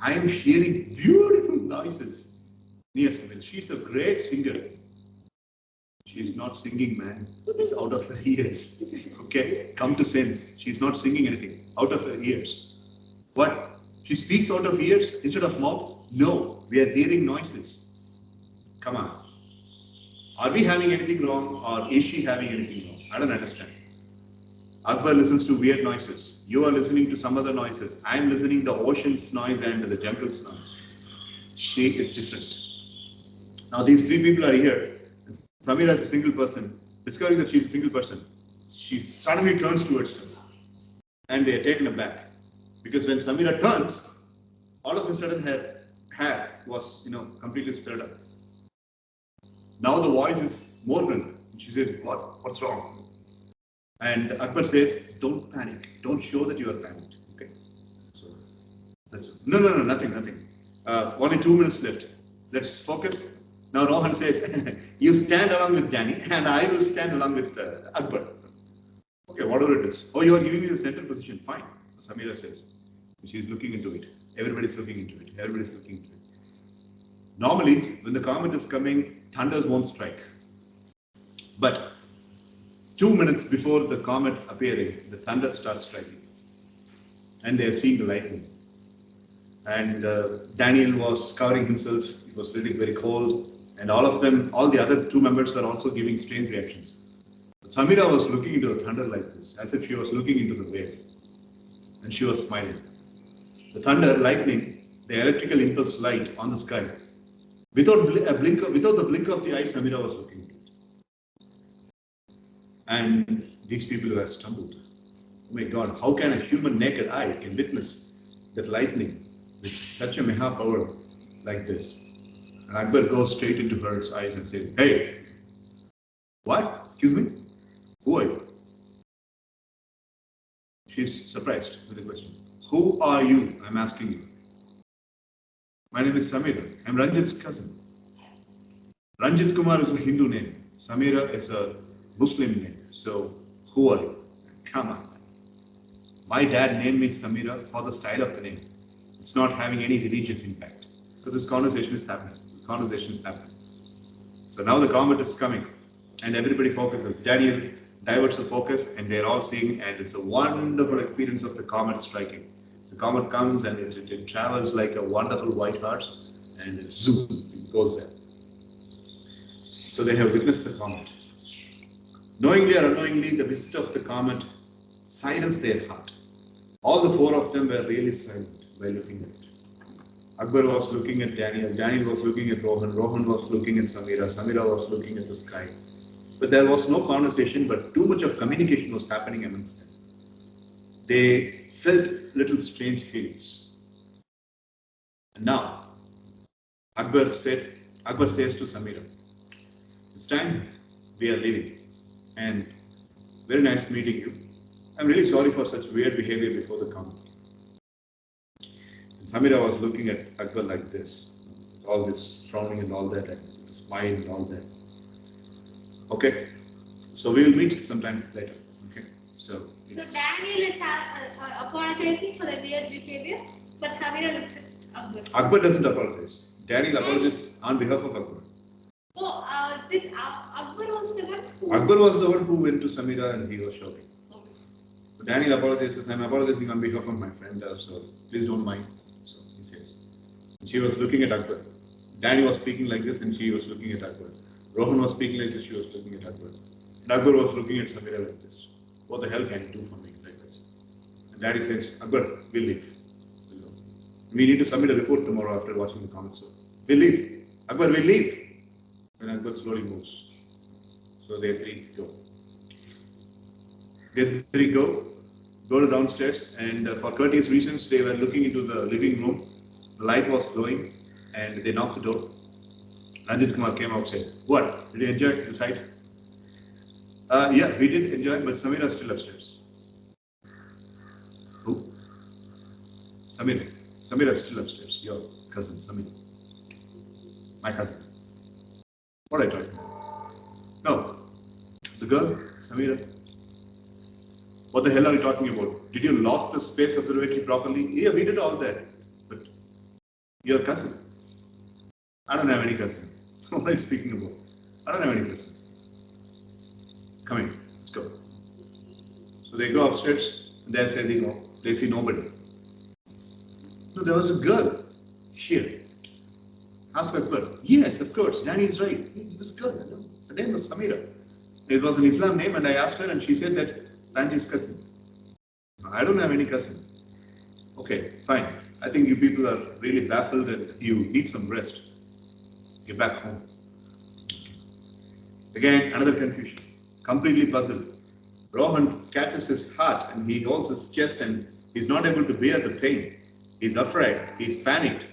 I am hearing beautiful noises near Samira. She's a great singer. She's not singing, man. It's out of her ears. Okay? Come to sense. She's not singing anything. Out of her ears. What? She speaks out of ears instead of mouth? No. We are hearing noises. Come on. Are we having anything wrong or is she having anything wrong? I don't understand. Akbar listens to weird noises. You are listening to some other noises. I am listening to the ocean's noise and the jungle's noise. She is different. Now these 3 people are here. Samira is a single person. Discovering that she's a single person, she suddenly turns towards them. And they are taken aback. Because when Samira turns, all of a sudden her hair was, completely spread up. Now the voice is more than. She says, what's wrong? And Akbar says, don't panic. Don't show that you are panicked. Okay. So no, nothing. Only 2 minutes left. Let's focus. Now Rohan says, you stand along with Danny and I will stand along with Akbar. Okay, whatever it is. Oh, you are giving me the center position. Fine. So Samira says, she's looking into it. Everybody's looking into it. Normally, when the comet is coming, thunders won't strike. But 2 minutes before the comet appearing, the thunder starts striking, and they have seen the lightning. And Daniel was covering himself. It was really very cold, and all of them, all the other 2 members were also giving strange reactions. But Samira was looking into the thunder like this, as if she was looking into the wave, and she was smiling. The thunder, lightning, the electrical impulse light on the sky. Without the blink of the eye, Samira was looking into it. And these people were stumbled. Oh my God, how can a human naked eye can witness that lightning with such a meha power like this? And Akbar goes straight into her eyes and says, "Hey, what? Excuse me? Who are you?" She's surprised with the question. "Who are you? I'm asking you." "My name is Samira. I'm Ranjit's cousin." Ranjit Kumar is a Hindu name. Samira is a Muslim name. So, who are you? Come on. My dad named me Samira for the style of the name. It's not having any religious impact. So this conversation is happening. So now the comet is coming, and everybody focuses. Daniel diverts the focus, and they're all seeing, and it's a wonderful experience of the comet striking. The comet comes and it travels like a wonderful white horse, and it zoom, it goes there. So they have witnessed the comet. Knowingly or unknowingly, the visit of the comet silenced their heart. All the 4 of them were really silent while looking at it. Akbar was looking at Daniel, Daniel was looking at Rohan, Rohan was looking at Samira, Samira was looking at the sky. But there was no conversation, but too much of communication was happening amongst them. They felt little strange feelings. And now, Akbar says to Samira, "It's time we are leaving, and very nice meeting you. I'm really sorry for such weird behavior before the comet." And Samira was looking at Akbar like this, all this frowning and all that, and the smile and all that. "Okay, so we will meet sometime later." Okay, so Daniel is apologizing for the weird behavior, but Samira looks at Akbar. Akbar doesn't apologize. Daniel apologizes on behalf of Akbar. Oh, this Akbar was the one who... Akbar was the one who went to Samira and he was shouting. Okay. So Daniel apologizes, "I'm apologizing on behalf of my friend, so please don't mind." So he says. And she was looking at Akbar. Danny was speaking like this and she was looking at Akbar. Rohan was speaking like this, she was looking at Akbar. And Akbar was looking at Samira like this. "What the hell can you do for me?" Like this. And Daddy says, "Akbar, we'll leave. We'll go. We need to submit a report tomorrow after watching the comments. So we'll leave. Akbar, we'll leave." And Akbar slowly moves. So they 3 go. They 3 go to downstairs, and for courteous reasons, they were looking into the living room. The light was glowing, and they knocked the door. Ranjit Kumar came outside. "What? Did you enjoy the sight?" "Yeah, we did enjoy, but Samira is still upstairs." "Who?" "Samira. Samira is still upstairs. Your cousin, Samira. My cousin." "What are you talking about?" "No. The girl, Samira." "What the hell are you talking about? Did you lock the space observatory properly?" "Yeah, we did all that. But your cousin?" "I don't have any cousin." "What are you speaking about?" "I don't have any cousin." "Come in, let's go." So they go upstairs and they see nobody. "No, there was a girl here." "Ask Akbar." "Yes, of course, Danny is right. This girl, her name was Samira. It was an Islam name, and I asked her, and she said that Ranji's cousin." "I don't have any cousin." "Okay, fine. I think you people are really baffled and you need some rest. Get back home." Again, another confusion. Completely puzzled. Rohan catches his heart and he holds his chest and he's not able to bear the pain. He's afraid, he's panicked,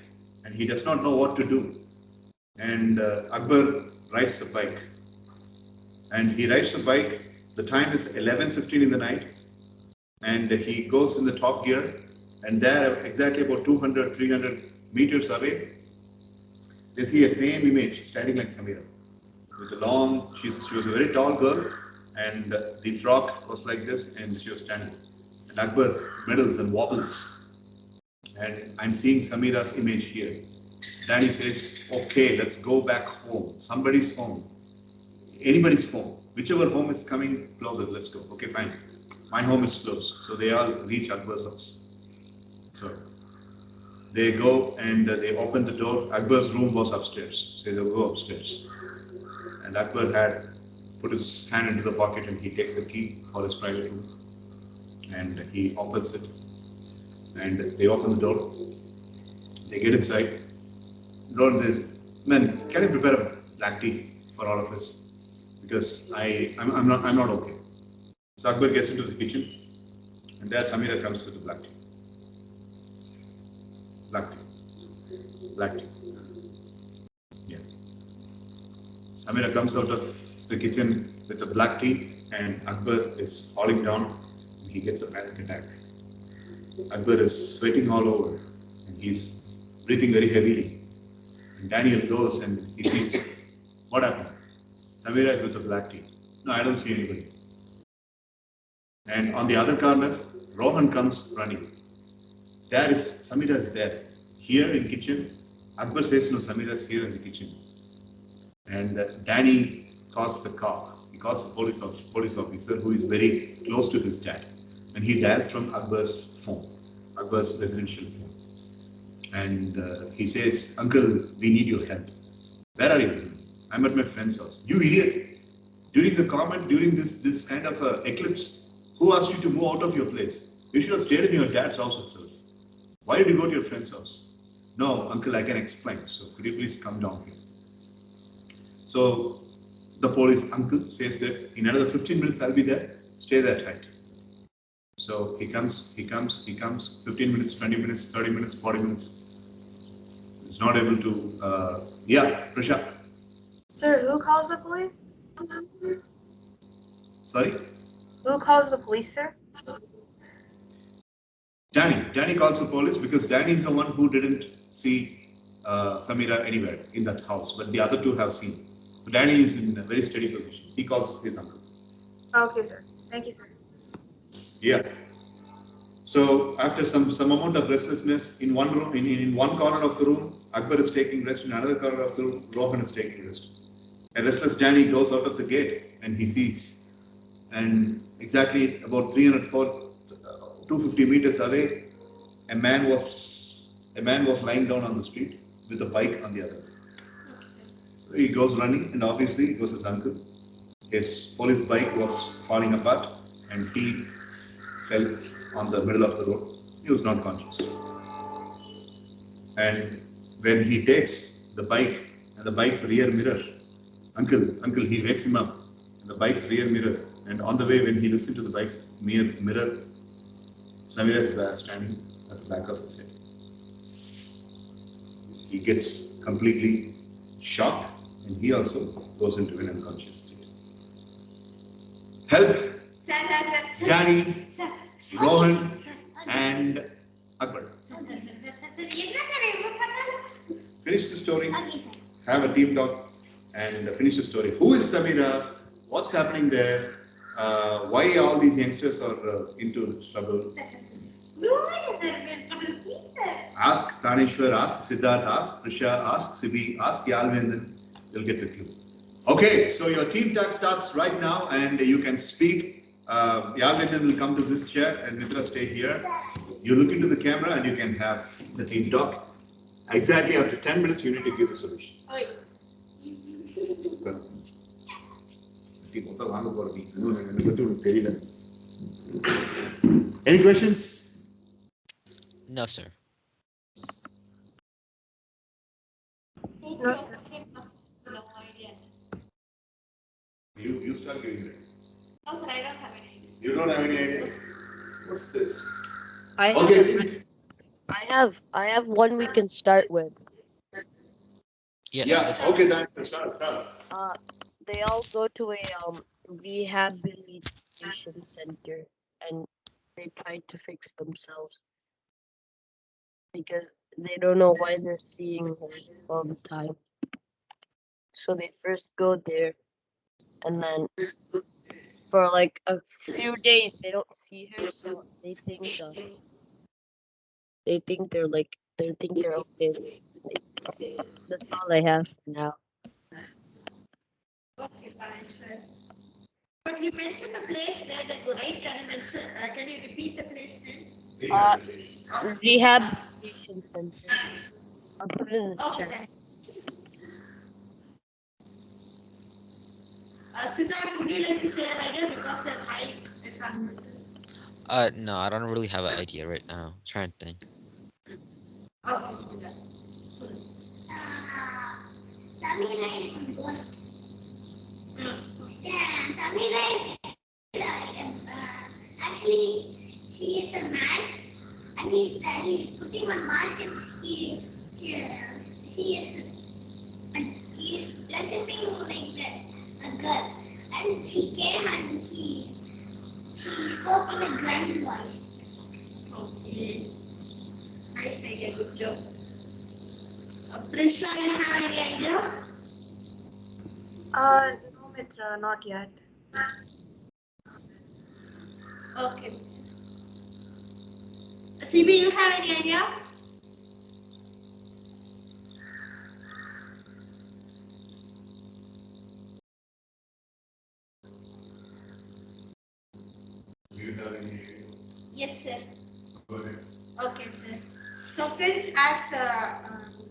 and he does not know what to do. And Akbar rides the bike. And he rides the bike. The time is 11:15 in the night. And he goes in the top gear. And there, exactly about 200, 300 meters away, they see a same image standing like Samira. With a long, she was a very tall girl, and the frock was like this, and she was standing. And Akbar medals and wobbles. And I'm seeing Samira's image here. Danny says, "Okay, let's go back home. Somebody's home. Anybody's home. whichever home is coming closer, let's go. Okay, fine. My home is close. So they all reach Akbar's house. So they go and they open the door. Akbar's room was upstairs. So they'll go upstairs. And Akbar had put his hand into the pocket and he takes the key for his private room. And he opens it. And they open the door. They get inside. Ron says, "Man, can you prepare a black tea for all of us? Because I'm not okay." So Akbar gets into the kitchen, and there Samira comes with the black tea. Black tea. Black tea. Yeah. Samira comes out of the kitchen with the black tea, and Akbar is falling down, and he gets a panic attack. Akbar is sweating all over, and he's breathing very heavily. And Daniel goes and he sees, what happened? Samira is with the black tea. No, I don't see anybody. And on the other corner, Rohan comes running. There is, Samira is there. Here in kitchen, Akbar says, no, Samira is here in the kitchen. And Danny calls the cop. He calls the police officer who is very close to his dad. And he dials from Akbar's phone, Akbar's residential phone. And he says, Uncle, we need your help. Where are you? I'm at my friend's house. You idiot. During the comment, during this kind of eclipse, who asked you to move out of your place? You should have stayed in your dad's house itself. Why did you go to your friend's house? No, uncle, I can explain. So could you please come down here? So the police uncle says that in another 15 minutes I'll be there. Stay there tight. So he comes, 15 minutes, 20 minutes, 30 minutes, 40 minutes. He's not able to, Prasha. Sir, who calls the police? Sorry? Who calls the police, sir? Danny calls the police because Danny is the one who didn't see Samira anywhere in that house, but the other two have seen. So Danny is in a very steady position. He calls his uncle. Okay, sir. Thank you, sir. Yeah. So after some amount of restlessness in one room, in one corner of the room, Akbar is taking rest. In another corner of the room, Rohan is taking rest. A restless Danny goes out of the gate and he sees, and exactly about 250 meters away, a man was lying down on the street with a bike on the other. He goes running, and obviously it was his uncle. His police bike was falling apart, and he fell on the middle of the road. He was not conscious. And when he takes the bike and the bike's rear mirror, uncle, he wakes him up. And the bike's rear mirror, and on the way when he looks into the bike's mirror, Samira is standing at the back of his head. He gets completely shocked, and he also goes into an unconscious state. Help! Danny, Rohan, and Akbar. Finish the story, have a team talk, and finish the story. Who is Samira? What's happening there? Why all these youngsters are into trouble? Ask Tanishwar, ask Siddharth, ask Prisha, ask Sibi, ask Yalvendan. You'll get the clue. Okay, so your team talk starts right now, and you can speak. Yalvendan will come to this chair, and Mitra stay here. You look into the camera, and you can have the team talk. Exactly after 10 minutes, you need to give the solution. Any questions? No, sir. No, sir. You start giving it. No, sir, I don't have any ideas. You don't have any idea? What's this? I Okay. have one we can start with. Yes, Yeah. listen. Okay, then start. They all go to a rehabilitation center and they try to fix themselves because they don't know why they're seeing her all the time. So they first go there and then for like a few days they don't see her, so they think they're okay. That's all I have for now. Okay, fine, sir. But you mentioned the place where they go, right? Can you repeat the place name? Rehabilitation center. I'll put it in the Okay, chat. thank Siddharth, would you like to say an idea because your mic is unmuted? No, I don't really have an idea right now. Trying to think. Okay, Siddharth. Samira is a ghost. Yeah, Samira is actually she is a man and he's putting on mask and she is he is dressing like that a girl and she came and she spoke in a grunt voice. Okay. Nice idea, good job. Prisha, you have any idea? No, Mitra, not yet. Okay. CB, you have any idea? Do you have any idea? Yes, sir. Go ahead. Okay, sir. So, friends, as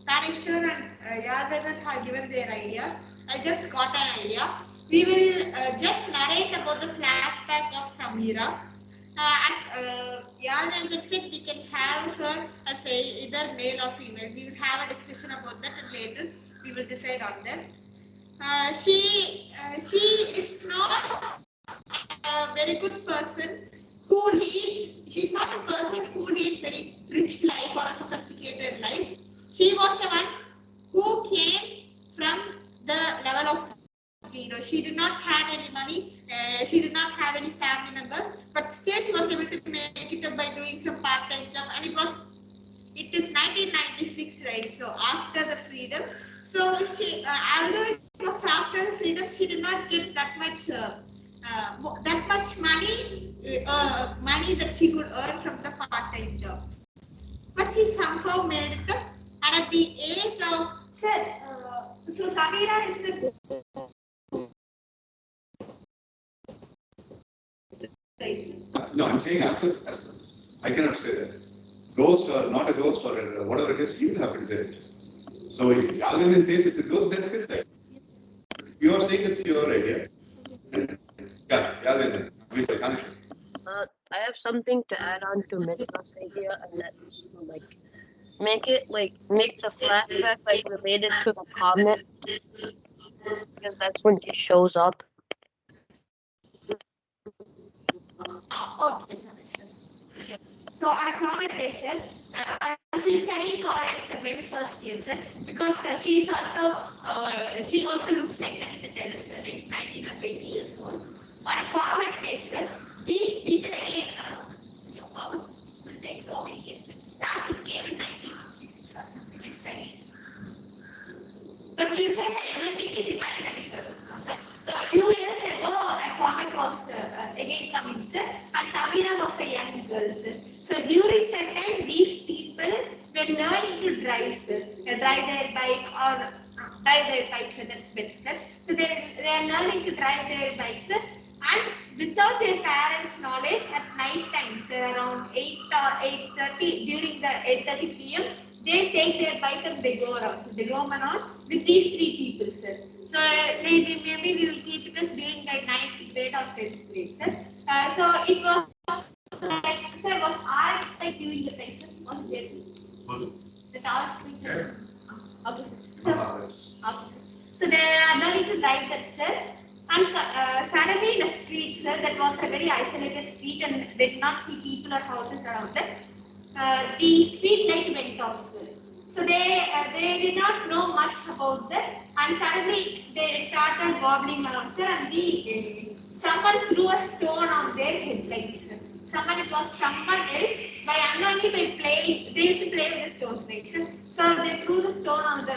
Tanishwar and Yadvanan have given their ideas, I just got an idea. We will just narrate about the flashback of Samira. As Yadvanan said, we can have her as either male or female. We will have a discussion about that and later we will decide on that. She is not a very good person who needs, she's not a person who needs very rich life or a sophisticated life. She was the one who came from the level of zero. She did not have any money, she did not have any family members, but still she was able to make it up by doing some part-time job, and it is 1996, right? So after the freedom, so she, although it was after the freedom, she did not get that much money that she could earn from the part-time job. But she somehow made it up. And at the age of, sir, so Samira is a No, I'm saying answer. I cannot say that. Ghost or not a ghost or whatever it is, you will have to decide it. So if Yalgavan says it's a ghost, that's his side. If you are saying it's your idea, yeah, Yalgavan, we'll say connection. I have something to add on to Mitra's idea, and that's to make the flashback related to the comet, because that's when she shows up. okay. So our comment is, she's studying college at very first year, sir, because she also looks like that in the television, like 19 or 20 years old. Our comment is, these people again, your comment will take so many years. Last it came in 1956 or something like that. But we say everything is imaginary, sir. So a few years ago, a comet was again coming, sir, and Samira was a young girl, sir. So during that time, these people were learning to drive, sir. Drive their bike or drive their bike, sir. That's better, sir. So they are learning to drive their bike, sir. And without their parents' knowledge, at night time, sir, around 8 or 8:30, during the 8:30 p.m., they take their bike and they go around. So they roam around with these three people, sir. So maybe we will keep it as during the 9th grade or 10th grade, sir. So it was like, sir, was RX like during the time, sir? On yes. The RX like. Yeah. Okay, sir. So, okay, sir. So they are learning to drive that, sir. And suddenly in the street, sir, that was a very isolated street and they did not see people or houses around that. The street light went off, sir. So they did not know much about that, and suddenly they started wobbling around, sir. And someone threw a stone on their head like this, sir. It was someone else by unknowingly by playing. They used to play with the stones, like sir. So they threw the stone on the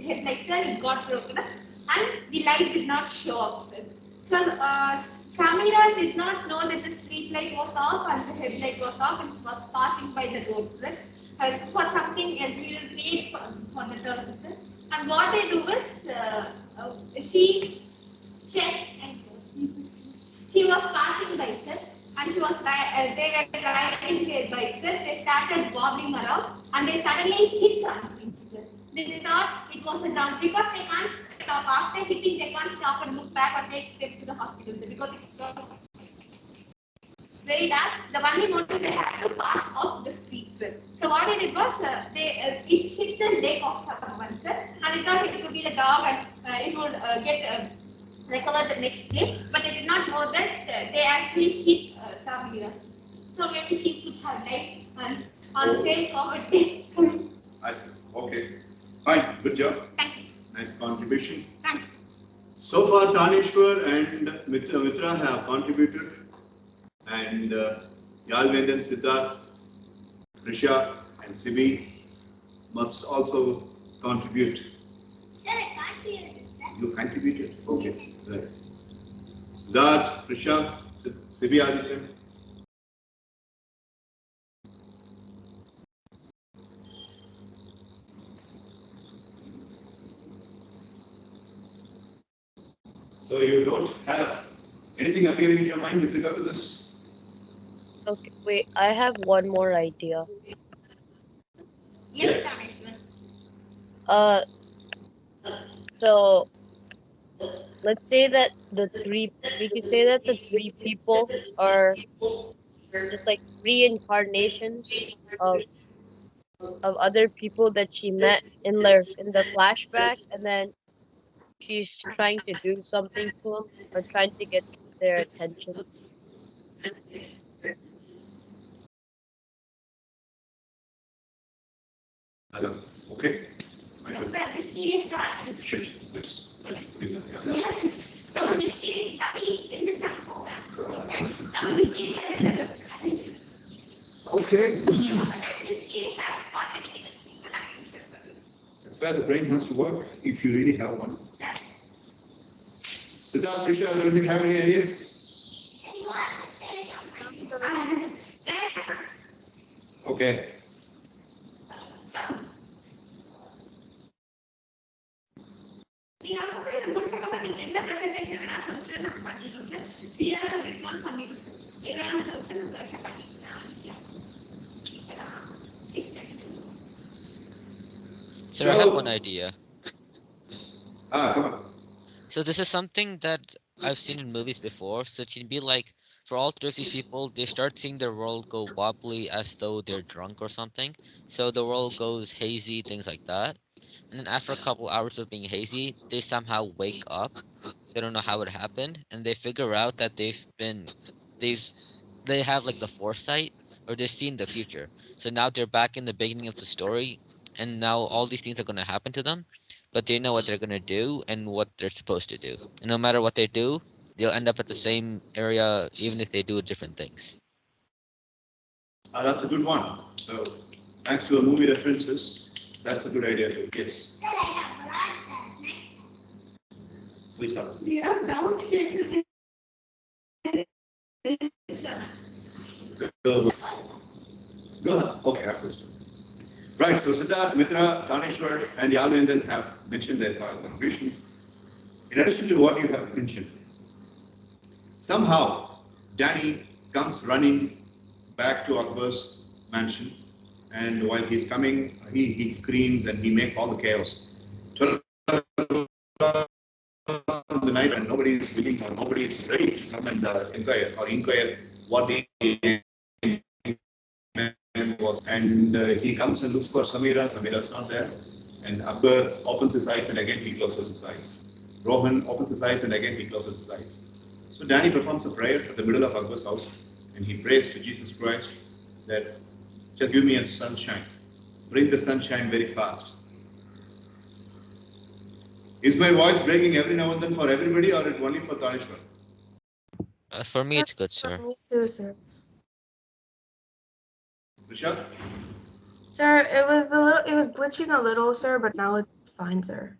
head like sir. It got broken up, and the light did not show up, sir. So Samira did not know that the street light was off and the headlight was off and was passing by the road, sir. For something else, we will create for the terms, sir. And what they do is, she checks and She was passing by itself, and they were riding their bikes. They started wobbling around, and they suddenly hit something. They thought it was a dog because they can't stop. After hitting, they can't stop and look back or take them to the hospital because it was very dark. The only motive they had to pass off the streets. So what it was, it hit the leg of someone, and they thought it could be the dog and it would get recovered the next day. But they did not know that they actually hit Samir's. So maybe she could have died on the same covered day. I see. Okay. Fine. Good job. Thank you. Nice contribution. Thanks. So far, Taneshwar and Mitra have contributed, and Yalvendan, Siddharth, Risha, and Sibi must also contribute. Sir, I can't hear it, sir. You contributed? Okay. Right. Siddharth, Risha, Sibi, Aditya. So you don't have anything appearing in your mind with regard to this? Okay, wait, I have one more idea. Yes, Taneshwar. Uh, so let's say that we could say that the three people are just like reincarnations of other people that she met in the flashback, and then she's trying to do something to them or trying to get their attention. Okay. Well, mysterious. Shit. Let's do that. Yes. Okay. That's where the brain has to work if you really have one. Siddharth, Risha, do you have any idea? Okay. So I have one idea. Come on. So this is something that I've seen in movies before. So it can be like for all three of these people, they start seeing their world go wobbly as though they're drunk or something. So the world goes hazy, things like that. And then after a couple hours of being hazy, they somehow wake up. They don't know how it happened, and they figure out that they've they have like the foresight or they've seen the future. So now they're back in the beginning of the story, and now all these things are going to happen to them, but they know what they're going to do and what they're supposed to do. And no matter what they do, they'll end up at the same area even if they do different things. That's a good one. So, thanks to the movie references, that's a good idea too. Yes. Sir, I have brought next. Please help. Yeah, now sir. Go ahead. Okay, after this. Right, so Siddharth, Mitra, Taneshwar, and Yalvendan have mentioned their contributions. In addition to what you have mentioned, somehow Danny comes running back to Akbar's mansion, and while he's coming, he screams and he makes all the chaos. 12 in the night, and nobody is willing or nobody is ready to come and inquire what the was. And he comes and looks for Samira. Samira's not there. And Akbar opens his eyes and again he closes his eyes. Rohan opens his eyes and again he closes his eyes. So Danny performs a prayer at the middle of Akbar's house and he prays to Jesus Christ that just give me a sunshine. Bring the sunshine very fast. Is my voice breaking every now and then for everybody or only for Taneshwar? For me, it's good, sir. Me too, sir. Rishabh? Sir, it was glitching a little, sir, but now it's fine, sir.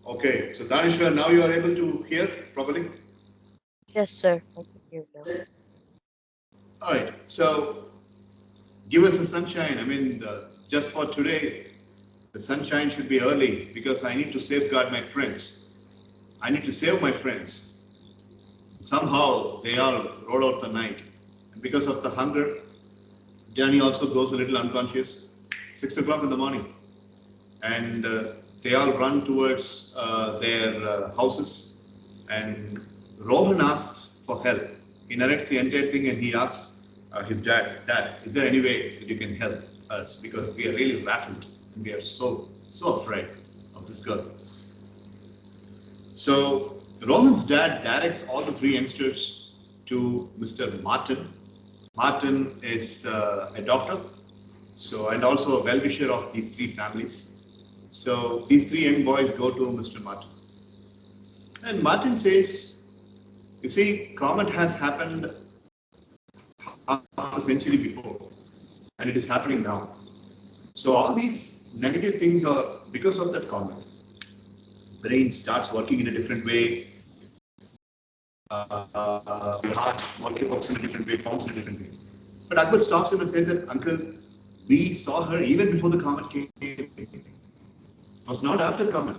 Okay, so Taneshwar, now you are able to hear properly? Yes, sir. I can hear now. All right, so give us the sunshine. I mean, just for today, the sunshine should be early because I need to safeguard my friends. I need to save my friends. Somehow they all roll out the night. And because of the hunger, Danny also goes a little unconscious. 6 o'clock in the morning. And they all run towards their houses. And Rohan asks for help. He narrates the entire thing and he asks his Dad, is there any way that you can help us? Because we are really rattled and we are so afraid of this girl. So Rohan's dad directs all the three youngsters to Mr. Martin. Martin is a doctor, and also a well-wisher of these three families. So these three young boys go to Mr. Martin. And Martin says, you see, comet has happened half a century before, and it is happening now. So all these negative things are because of that comet. Brain starts working in a different way. Your heart works in a different way, pounds in a different way. But Akbar stops him and says that, Uncle, we saw her even before the comet came. It was not after comet.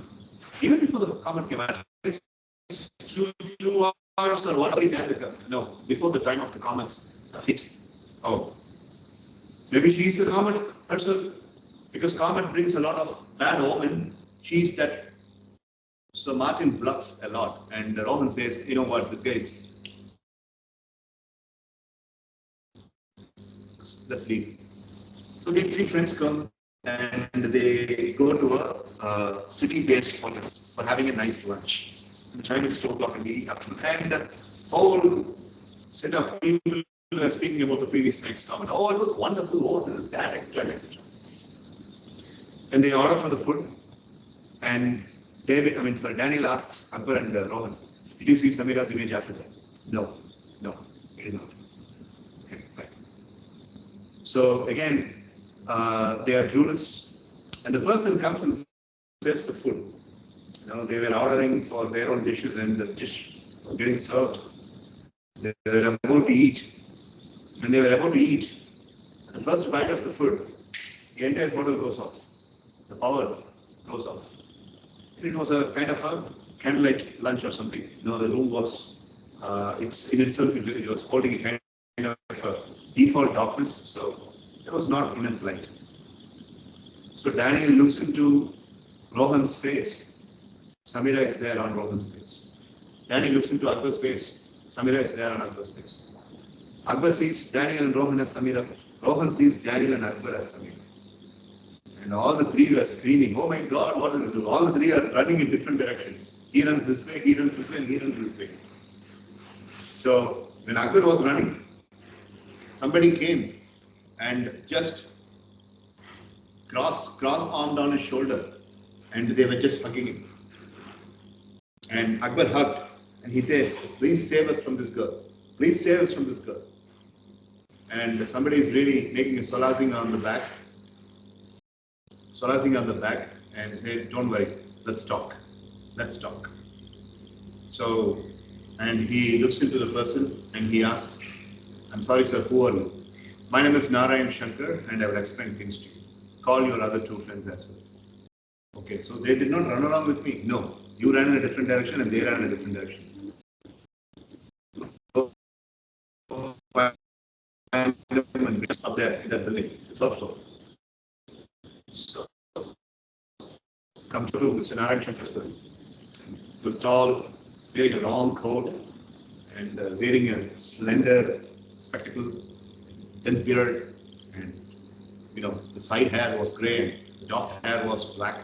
Even before the comet came, at least 2 hours or 1 hour. No, before the time of the comets hit. Oh, maybe she's the comet herself, because comet brings a lot of bad omen. She's that. So Martin bluffs a lot, and Rohan says, you know what, this guy is. Let's leave. So these three friends come and they go to a city-based hotel for having a nice lunch. The time is 2 o'clock in the afternoon, and the whole set of people are speaking about the previous night's comment. Oh, it was wonderful. Oh, this is that, etc., etc. And they order for the food, and Daniel asks Akbar and Rohan, did you see Samira's image after that? No, he did not. Okay, right. So again, they are clueless, and the person comes and serves the food. They were ordering for their own dishes, and the dish was getting served. They were about to eat. When they were about to eat, the first bite of the food, the entire bottle goes off. The power goes off. It was a kind of a candlelight lunch or something. The room was, it's in itself, it was holding a kind of a default darkness, so there was not enough light. So Daniel looks into Rohan's face. Samira is there on Rohan's face. Daniel looks into Akbar's face. Samira is there on Akbar's face. Akbar sees Daniel and Rohan as Samira. Rohan sees Daniel and Akbar as Samira. And all the three were screaming, oh my God, what will we do? All the three are running in different directions. He runs this way, he runs this way, and he runs this way. So when Akbar was running, somebody came and just cross-armed on his shoulder, and they were just hugging him. And Akbar hugged, and he says, please save us from this girl. Please save us from this girl. And somebody is really making a solazing on the back. And said, don't worry, let's talk. So, and he looks into the person and he asks, I'm sorry sir, who are you? My name is Narayan Shankar and I will explain things to you. Call your other two friends as well. Okay, so they did not run along with me. No, you ran in a different direction and they ran in a different direction. Up there in that building, it's also. So, come to Mr. Narayan Shankar's building. He was tall, wearing a long coat, and wearing a slender spectacle, dense beard, and the side hair was grey and the top hair was black.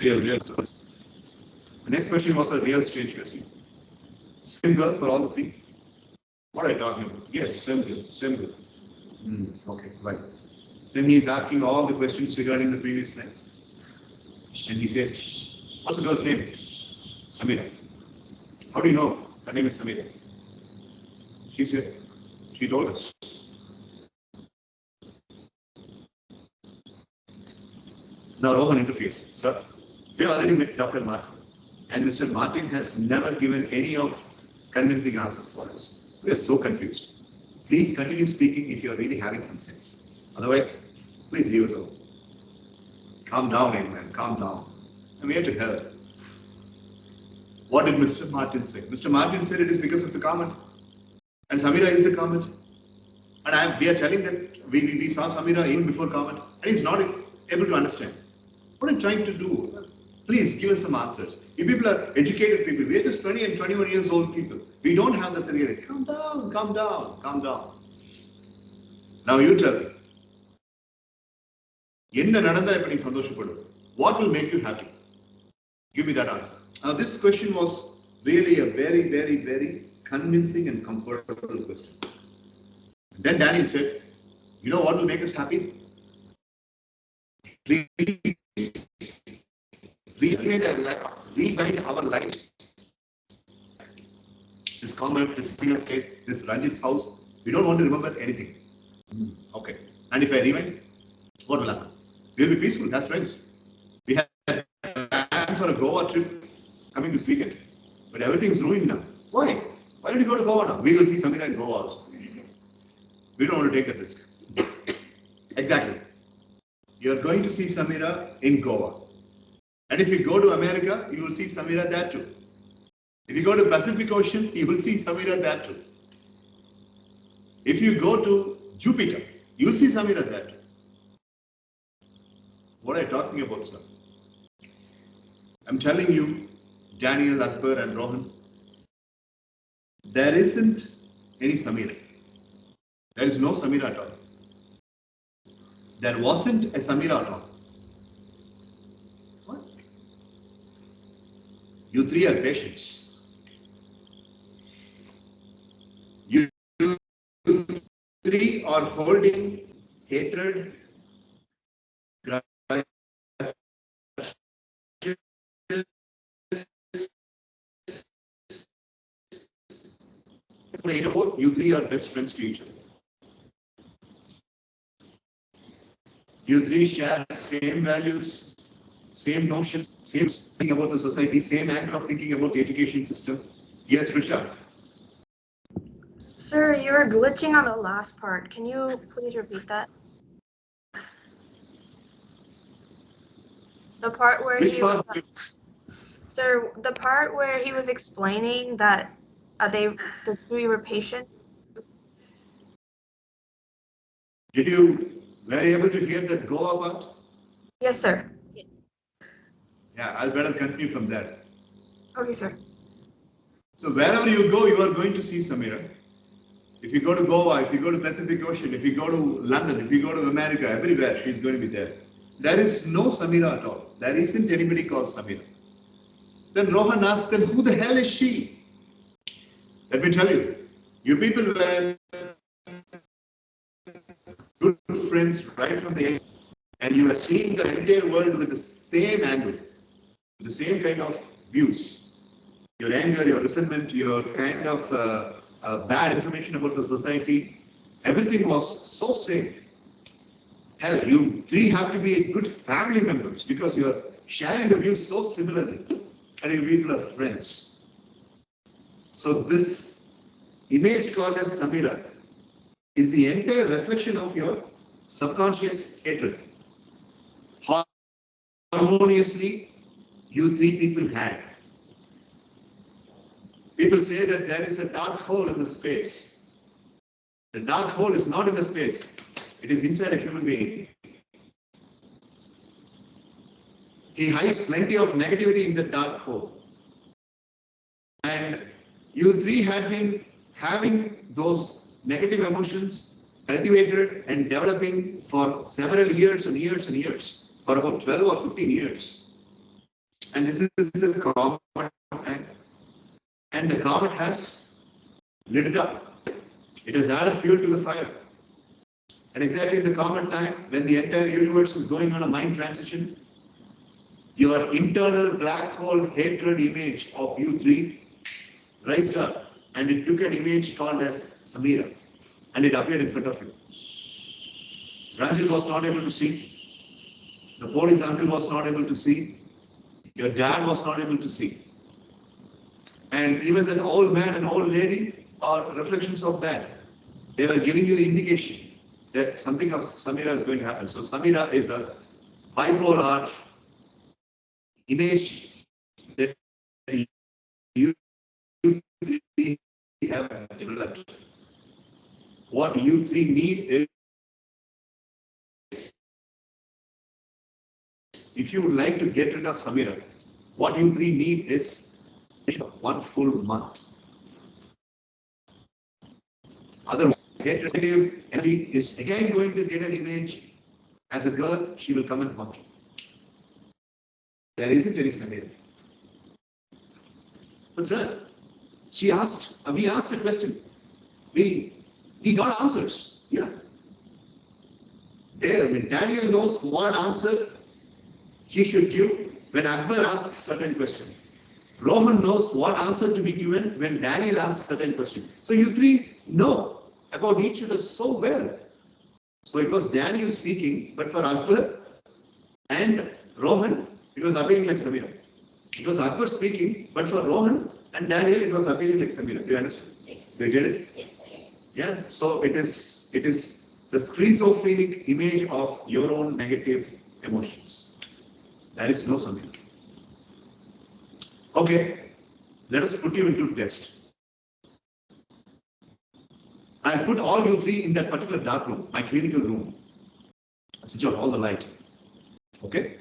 Real. The next question was a real strange question. Same girl for all the three? What are you talking about? Yes, same girl. Okay, right. Then he is asking all the questions regarding the previous night. And he says, what's the girl's name? Samira. How do you know her name is Samira? She said, she told us. Now Rohan interferes. Sir, we have already met Dr. Martin. And Mr. Martin has never given any of convincing answers for us. We are so confused. Please continue speaking if you are really having some sense. Otherwise, please leave us alone. Calm down, man. Calm down. I'm here to help. What did Mr. Martin say? Mr. Martin said it is because of the comment. And Samira is the comment. And we are telling that we saw Samira even before comment. And he's not able to understand. What are you trying to do? Please give us some answers. You people are educated people. We are just 20 and 21 years old people. We don't have the certificate. Calm down, calm down, calm down. Now you tell me. What will make you happy? Give me that answer. Now this question was really a very, very, very convincing and comfortable question. Then Daniel said, you know what will make us happy? Please rewind our lives. This comment, this single stays, this Ranjit's house, we don't want to remember anything. Okay. And if I rewind, what will happen? We will be peaceful as friends. We had planned for a Goa trip coming this weekend, but everything is ruined now. Why? Why did you go to Goa now? We will see Samira in Goa also. We don't want to take that risk. Exactly. You are going to see Samira in Goa. And if you go to America, you will see Samira there too. If you go to Pacific Ocean, you will see Samira there too. If you go to Jupiter, you will see Samira there too. What are you talking about, sir? I'm telling you, Daniel, Akbar and Rohan, there isn't any Samira. There is no Samira at all. There wasn't a Samira at all. What? You three are patients. You three are holding hatred, grudge, you three are best friends to each other. You three share same values, same notions, same thinking about the society, same angle of thinking about the education system. Yes, Risha. Sir, you were glitching on the last part. Can you please repeat that? The part where Which part? Sir, the part where he was explaining that the three were patients. Did you were you able to hear that Goa part? Yes, sir. Yeah, I'll better continue from there. Okay, sir. So wherever you go, you are going to see Samira. If you go to Goa, if you go to Pacific Ocean, if you go to London, if you go to America, everywhere she's going to be there. There is no Samira at all. There isn't anybody called Samira. Then Rohan asked them, who the hell is she? Let me tell you, you people were good friends right from the end, and you are seeing the entire world with the same angle, with the same kind of views. Your anger, your resentment, your kind of bad information about the society, everything was so same. Hell, you three have to be good family members because you are sharing the views so similarly, and you people are friends. So this image called as Samira is the entire reflection of your subconscious hatred. Harmoniously, you three people had. People say that there is a dark hole in the space. The dark hole is not in the space. It is inside a human being. He hides plenty of negativity in the dark hole. And you three had been having those negative emotions cultivated and developing for several years and years and years, for about 12 or 15 years. And this is a comet, and the comet has lit it up. It has added fuel to the fire. And exactly the comet time, when the entire universe is going on a mind transition, your internal black hole hatred image of you three rised up, and it took an image called as Samira, and it appeared in front of you. Ranjit was not able to see. The police uncle was not able to see. Your dad was not able to see. And even that old man and old lady are reflections of that. They were giving you the indication that something of Samira is going to happen. So Samira is a bipolar image that you three have developed. What you three need is, if you would like to get rid of Samira, what you three need is one full month. Otherwise, negative energy is again going to get an image. As a girl, she will come and haunt you. There isn't any Samira. But sir, we asked a question. We got answers. Yeah. There, when Daniel knows what answer he should give when Akbar asks certain question. Rohan knows what answer to be given when Daniel asks certain question. So you three know about each other so well. So it was Daniel speaking, but for Akbar and Rohan, it was appearing like Samira. It was Akbar speaking, but for Rohan and Daniel, it was appearing like Samira. Do you understand? Yes. Do you get it? Yes. Yeah. So it is the schizophrenic image of your own negative emotions. There is no Samira. Okay, let us put you into test. I put all you three in that particular dark room, my clinical room. I switch off all the light. Okay?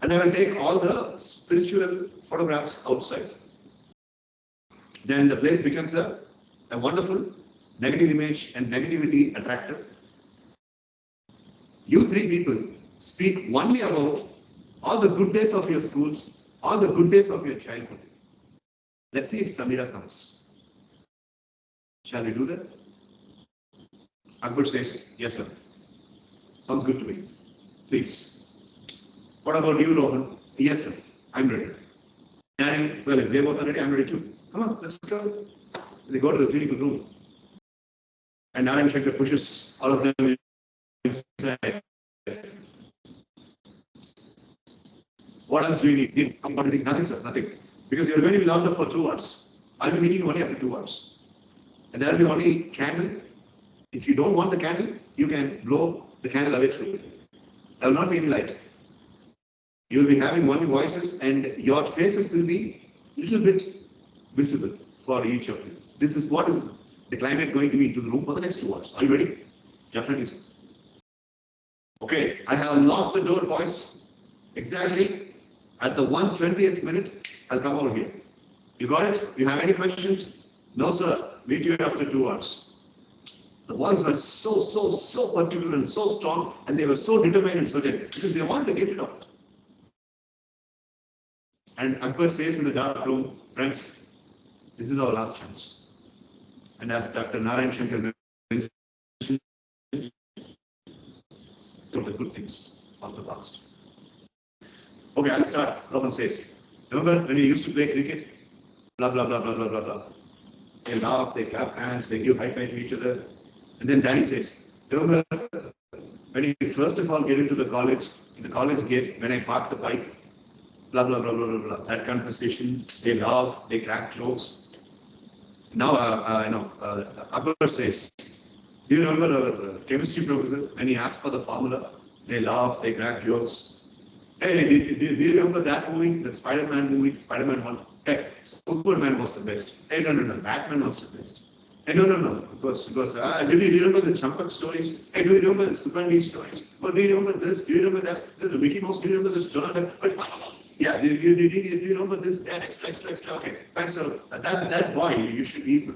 And I will take all the spiritual photographs outside. Then the place becomes a wonderful negative image and negativity attractor. You three people speak only about all the good days of your schools, all the good days of your childhood. Let's see if Samira comes. Shall we do that? Akbar says, yes, sir. Sounds good to me. Please. What about you, Rohan? Yes, sir. I'm ready. And well, if they both are ready, I'm ready too. Come on, let's go. They go to the clinical room. And Narayan Shankar pushes all of them inside. What else do you need? What do you think? Nothing, sir. Nothing. Because you're going to be locked up for 2 hours. I'll be meeting you only after 2 hours. And there will be only candle. If you don't want the candle, you can blow the candle away through it. There will not be any light. You will be having only voices, and your faces will be a little bit visible for each of you. This is what is the climate going to be into the room for the next 2 hours. Are you ready? Definitely, sir. Okay, I have locked the door, boys. Exactly at the 120th minute, I'll come over here. You got it? You have any questions? No, sir. Meet you after 2 hours. The boys were so particular and so strong, and they were so determined and certain because they wanted to get it out. And Akbar says in the dark room, friends, this is our last chance. And as Dr. Narayan Shankar mentioned, the good things of the past. Okay, I'll start. Rohan says, remember when we used to play cricket? Blah, blah, blah, blah, blah, blah, blah. They laugh, they clap hands, they give high five to each other. And then Danny says, remember when you first of all get into the college, in the college gate, when I parked the bike, blah, blah, blah, blah, blah, blah. That conversation, they laugh, they crack jokes. Now, Akbar says, do you remember our chemistry professor when he asked for the formula? They laugh, they crack jokes. Hey, do you remember that movie, that Spider-Man movie, Spider-Man 1? Hey, Superman was the best. Hey, no, Batman was the best. Hey, no, because do you remember the Champak stories? Hey, do you remember the Supandi stories? Or do you remember this? Do you remember that? The Mickey Mouse, do you remember this? Donald Duck? Yeah, do you remember this? That extra. Okay, fine. So that boy, you should be.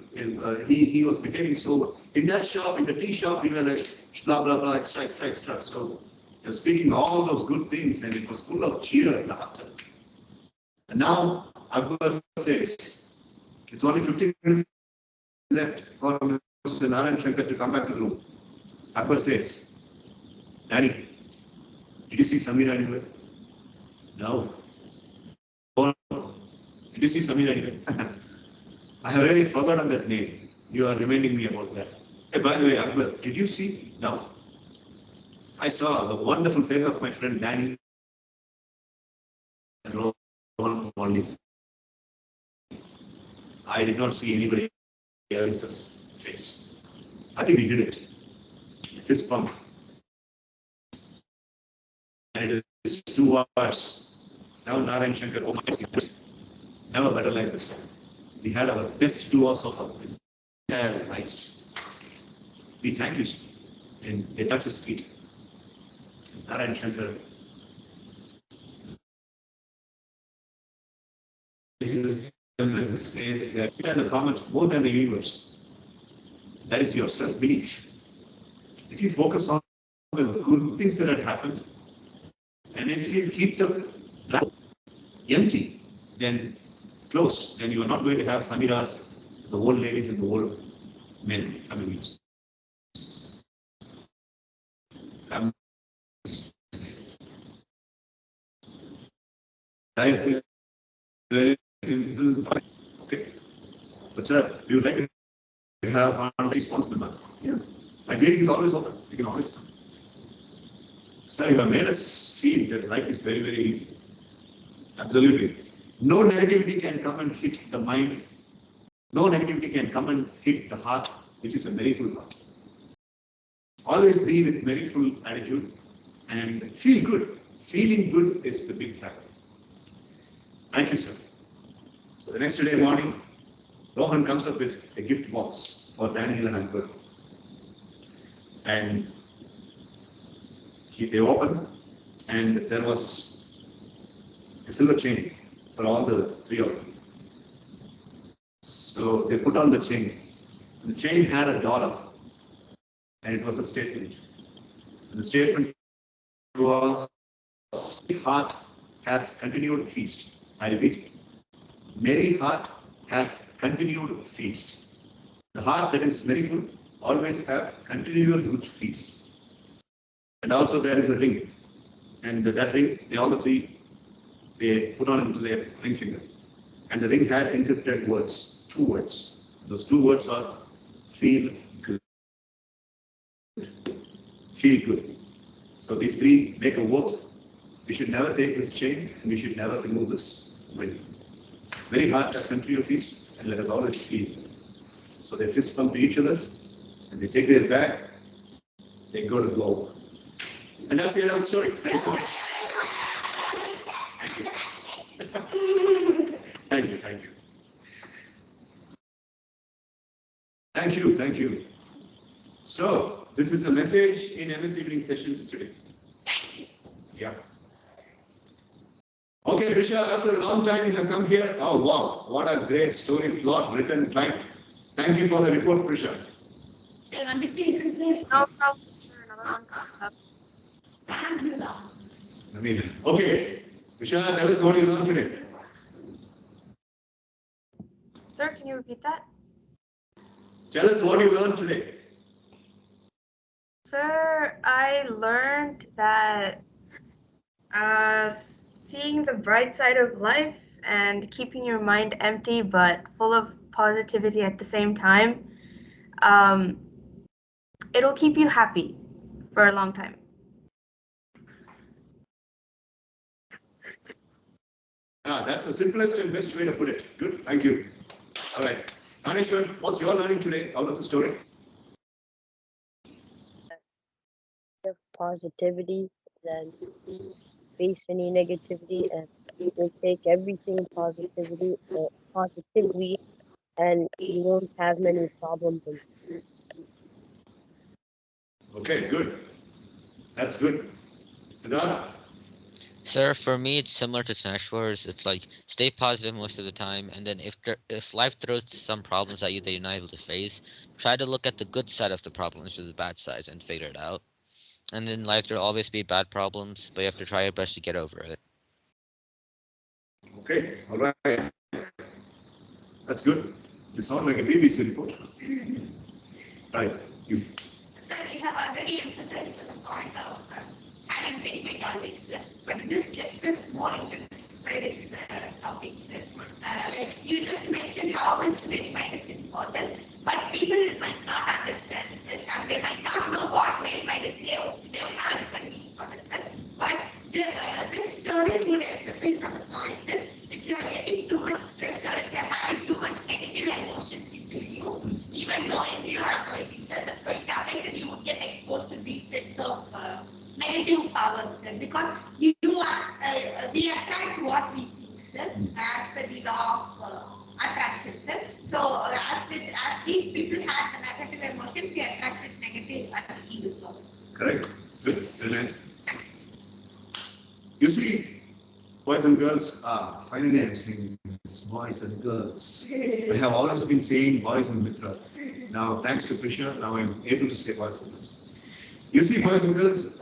He was behaving so. In that shop, in the tea shop, we were like blah blah blah extra. So you're speaking all those good things, and it was full of cheer and laughter. And now Akbar says it's only 15 minutes left for Mr. Narayan Shankar to come back to the room. Akbar says, Daddy, did you see Samira anywhere? No. Did you see Samira anywhere? I have really forgotten that name. You are reminding me about that. Hey, by the way, Akbar, did you see? No. I saw the wonderful face of my friend Danny and Rohan only. I did not see anybody else's face. I think we did it. Fist bump. And it is 2 hours. Now Narayan Shankar, oh my God, never better like this. We had our best 2 hours of our entire lives. We thank you, and they touch his feet. Narayan Shankar. This is the comment more than the universe. That is your self-belief. If you focus on the good things that had happened, and if you keep them empty, then closed, then you are not going to have Samiras, the old ladies and the old men coming in. Life is very simple. Okay. But sir, we would like to have one responsible man. Yeah. My meeting is always open. You can always come. Sir, you have made us feel that life is very, very easy. Absolutely. No negativity can come and hit the mind. No negativity can come and hit the heart, which is a merryful heart. Always be with merryful attitude and feel good. Feeling good is the big factor. Thank you, sir. So the next day morning, Rohan comes up with a gift box for Daniel and Uncle. And they open, and there was a silver chain for all the three of them. So they put on the chain. The chain had $1, and it was a statement. And the statement was, "Merry heart has continued feast." I repeat, merry heart has continued feast. The heart that is merryful always have continual good feast. And also there is a ring, and that ring, all the three, they put on into their ring finger. And the ring had encrypted words, 2 words. Those 2 words are feel good. Feel good. So these 3 make a oath. We should never take this chain, and we should never remove this ring. Very hard as continual feast, and let us always feel. So they fist bump to each other, and they take their bag, they go to go. And that's the end of the story. Thank you so much. Thank you, thank you. Thank you, thank you. So, this is a message in MS evening sessions today. Yeah. Okay, Risha, after a long time you have come here. Oh, wow, what a great story, plot, written, typed. Thank you for the report, Risha. No problem, sir. Not Okay, Risha, tell us what you learned today. Sir, can you repeat that? Tell us what you learned today. Sir, I learned that seeing the bright side of life and keeping your mind empty but full of positivity at the same time, it'll keep you happy for a long time. That's the simplest and best way to put it. Good, thank you. All right. Anishwar, what's your learning today out of the story? Positivity, then face any negativity, and you'll take everything positively, and you won't have many problems. Okay, good. That's good. Siddharth? Sir, for me, it's similar to Snatchwars. It's like stay positive most of the time, and then if life throws some problems at you that you're not able to face, try to look at the good side of the problem instead of the bad sides and figure it out. And in life, there'll always be bad problems, but you have to try your best to get over it. Okay, all right. That's good. You sound like a BBC report. Right, you. So we have already emphasized the point of having very topics, but this gets us more into this very topics. Like you just mentioned how much very mind is important, but people might not understand this, and they might not know what very mind is. They will have different meaning for themselves. But this story would emphasize on the point that if you are getting too much stressed or if you are having too much negative ourselves, because you we attract what we think, sir, as per the law of attraction, sir. So as these people had the negative emotions, we attracted negative and evil thoughts. Correct. Good. Very nice. You see, boys and girls, finally I'm saying this, boys and girls. I have always been saying boys and Mitra. Now, thanks to Krishna, now I'm able to say boys and girls. You see, boys and girls,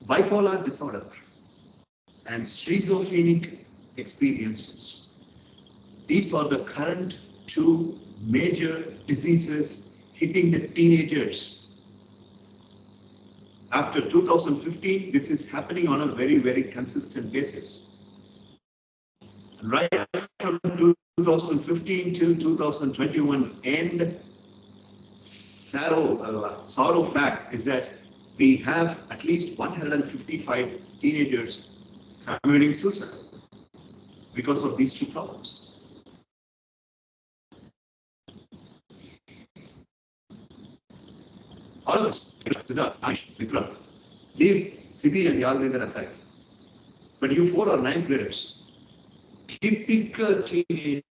bipolar disorder and schizophrenic experiences. These are the current two major diseases hitting the teenagers. After 2015, this is happening on a very, very consistent basis. Right from 2015 till 2021 end, sorrow fact is that we have at least 155 teenagers committing suicide because of these two problems. All of us, Siddharth, Aish, Mitra, leave Sibi and Yalvinder aside. But you 4 or 9th graders, typical teenagers,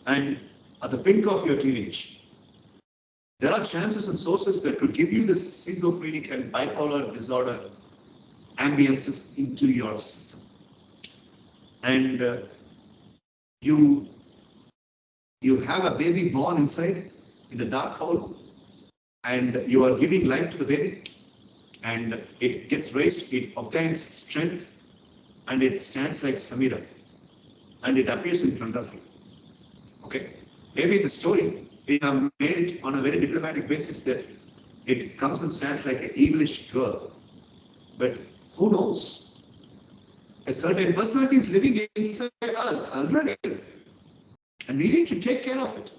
and at the pink of your teenage, there are chances and sources that could give you this schizophrenic and bipolar disorder ambiances into your system. And you have a baby born inside in the dark hole, and you are giving life to the baby, and it gets raised, it obtains strength, and it stands like Samira, and it appears in front of you. Okay? Maybe the story, we have made it on a very diplomatic basis that it comes and stands like an evilish girl. But who knows? A certain personality is living inside us already. And we need to take care of it.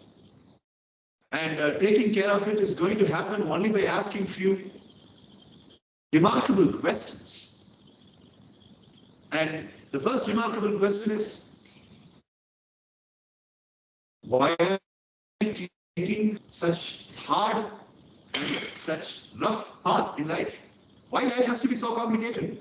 And taking care of it is going to happen only by asking few remarkable questions. And the first remarkable question is, why are you taking such hard and such rough path in life? Why life has to be so complicated?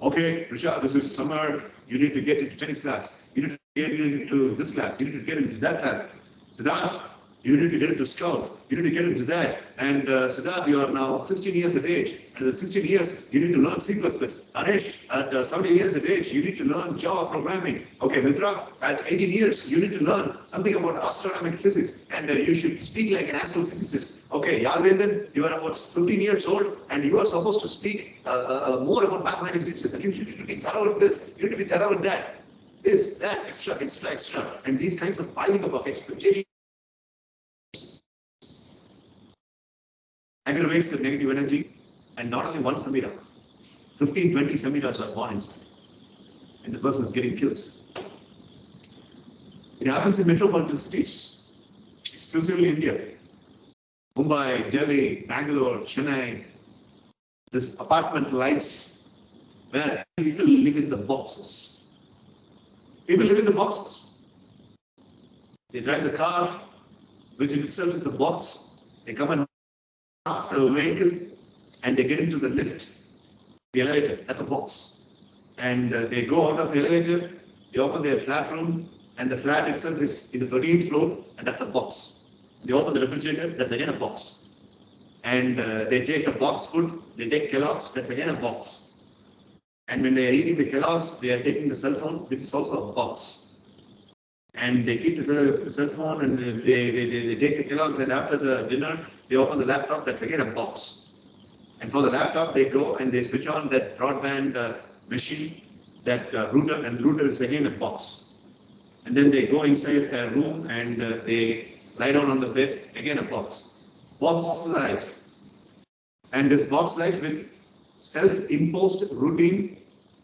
Okay, Risha, this is summer, you need to get into tennis class, you need to get into this class, you need to get into that class. Siddharth, you need to get into scout, you need to get into that. And Siddharth, you are now 16 years of age. And at the 16 years, you need to learn C++. Anesh, at 17 years of age, you need to learn Java programming. Okay, Mitra, at 18 years, you need to learn something about astronomical physics. And you should speak like an astrophysicist. Okay, Yalvendan, you are about 15 years old, and you are supposed to speak more about mathematics. And you should be thorough with this, you need to be thorough with that. This, that, extra. And these kinds of piling up of expectations aggravates the negative energy, and not only one Samira, 15, 20 Samiras are born inside, and the person is getting killed. It happens in metropolitan cities, exclusively India. Mumbai, Delhi, Bangalore, Chennai, this apartment lives where people live in the boxes. People live in the boxes. They drive the car, which in itself is a box. They come and the vehicle, and they get into the lift, the elevator, that's a box. And they go out of the elevator, they open their flat room, and the flat itself is in the 13th floor, and that's a box. They open the refrigerator, that's again a box. And they take the box food, they take Kellogg's, that's again a box. And when they are eating the Kellogg's, they are taking the cell phone, which is also a box. And they keep the cell phone, and they take the Kellogg's, and after the dinner, they open the laptop, that's again a box. And for the laptop, they go and they switch on that broadband machine, that router, and the router is again a box. And then they go inside a room and they lie down on the bed, again a box. Box life. And this box life with self-imposed routine,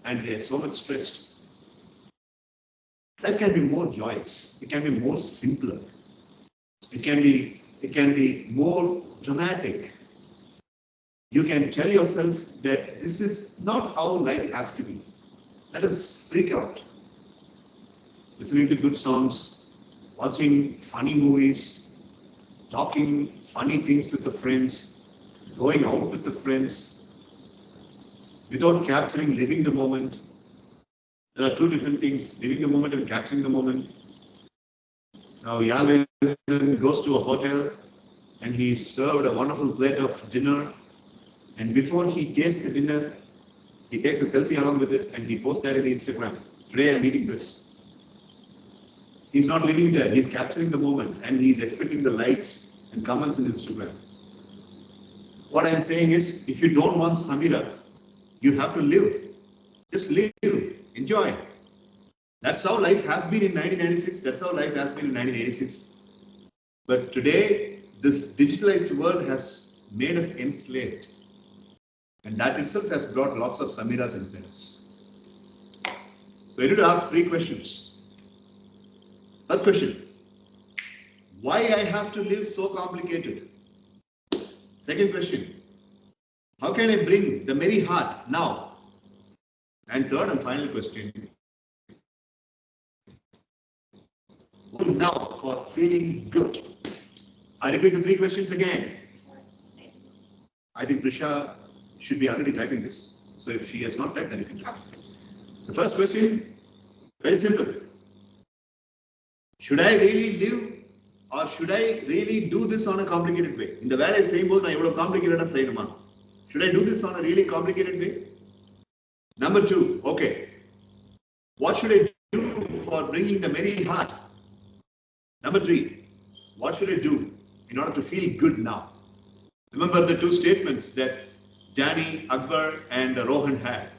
and they are so much stressed. Life can be more joyous. It can be more simpler. It can be more dramatic. You can tell yourself that this is not how life has to be. Let us freak out. Listening to good songs, watching funny movies, talking funny things with the friends, going out with the friends, without capturing living the moment. There are two different things, living the moment and capturing the moment. Now, Yahweh goes to a hotel and he served a wonderful plate of dinner. And before he tastes the dinner, he takes a selfie along with it and he posts that in the Instagram. Today I'm eating this. He's not living there, he's capturing the moment and he's expecting the likes and comments in Instagram. What I'm saying is, if you don't want Samira, you have to live. Just live, enjoy. That's how life has been in 1996, that's how life has been in 1986. But today, this digitalized world has made us enslaved. And that itself has brought lots of Samiras inside us. So I need to ask three questions. First question, why I have to live so complicated? Second question, how can I bring the merry heart now? And third and final question, what to do now for feeling good? I repeat the three questions again. I think Prisha should be already typing this. So if she has not typed, then you can just. The first question, very simple. Should I really live or should I really do this on a complicated way? In the வேலை செய்யும்போது நான் இவ்வளவு complicated செய்யணுமா? Should I do this on a really complicated way? Number two, okay. What should I do for bringing the merry heart? Number three, what should I do in order to feel good now? Remember the two statements that Danny, Akbar and Rohan had.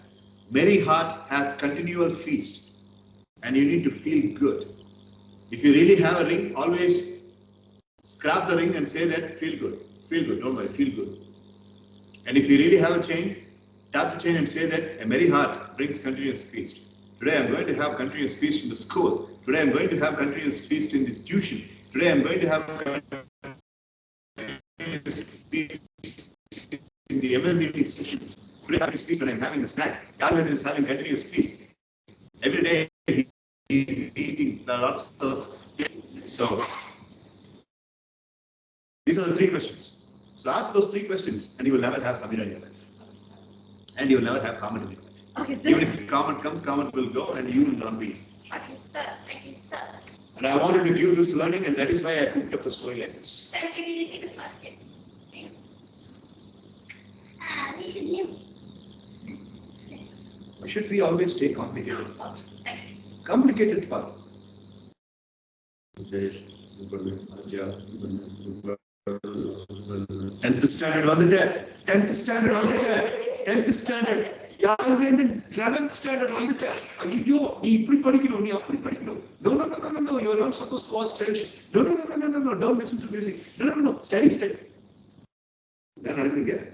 Merry heart has continual feast and you need to feel good. If you really have a ring, always scrap the ring and say that feel good, don't worry, feel good. And if you really have a chain, tap the chain and say that a merry heart brings continuous feast. Today I'm going to have continuous feast in the school. Today I'm going to have continuous feast in this tuition. Today I'm going to have continuous feast in the MSES sessions. Today I'm feast when I'm having a snack. Yahweh is having continuous feast. Every day he's eating lots of. So these are the three questions. So ask those three questions and you will never have Samira in your life. And you will never have comment in your life. Okay, even if comment comes, comment will go and you will not be. Okay, sir. Thank you, sir. And I wanted to give this learning and that is why I cooked up the story like this. Sir, can you repeat the first step? We should live. Why should we always take complicated paths? Thanks. Complicated paths. Tenth standard on the deck. 10th standard on the deck. 10th standard. Yahweh in the 11th standard on the deck. You no, you're not supposed to watch television. No, don't listen to music. No, study. Then I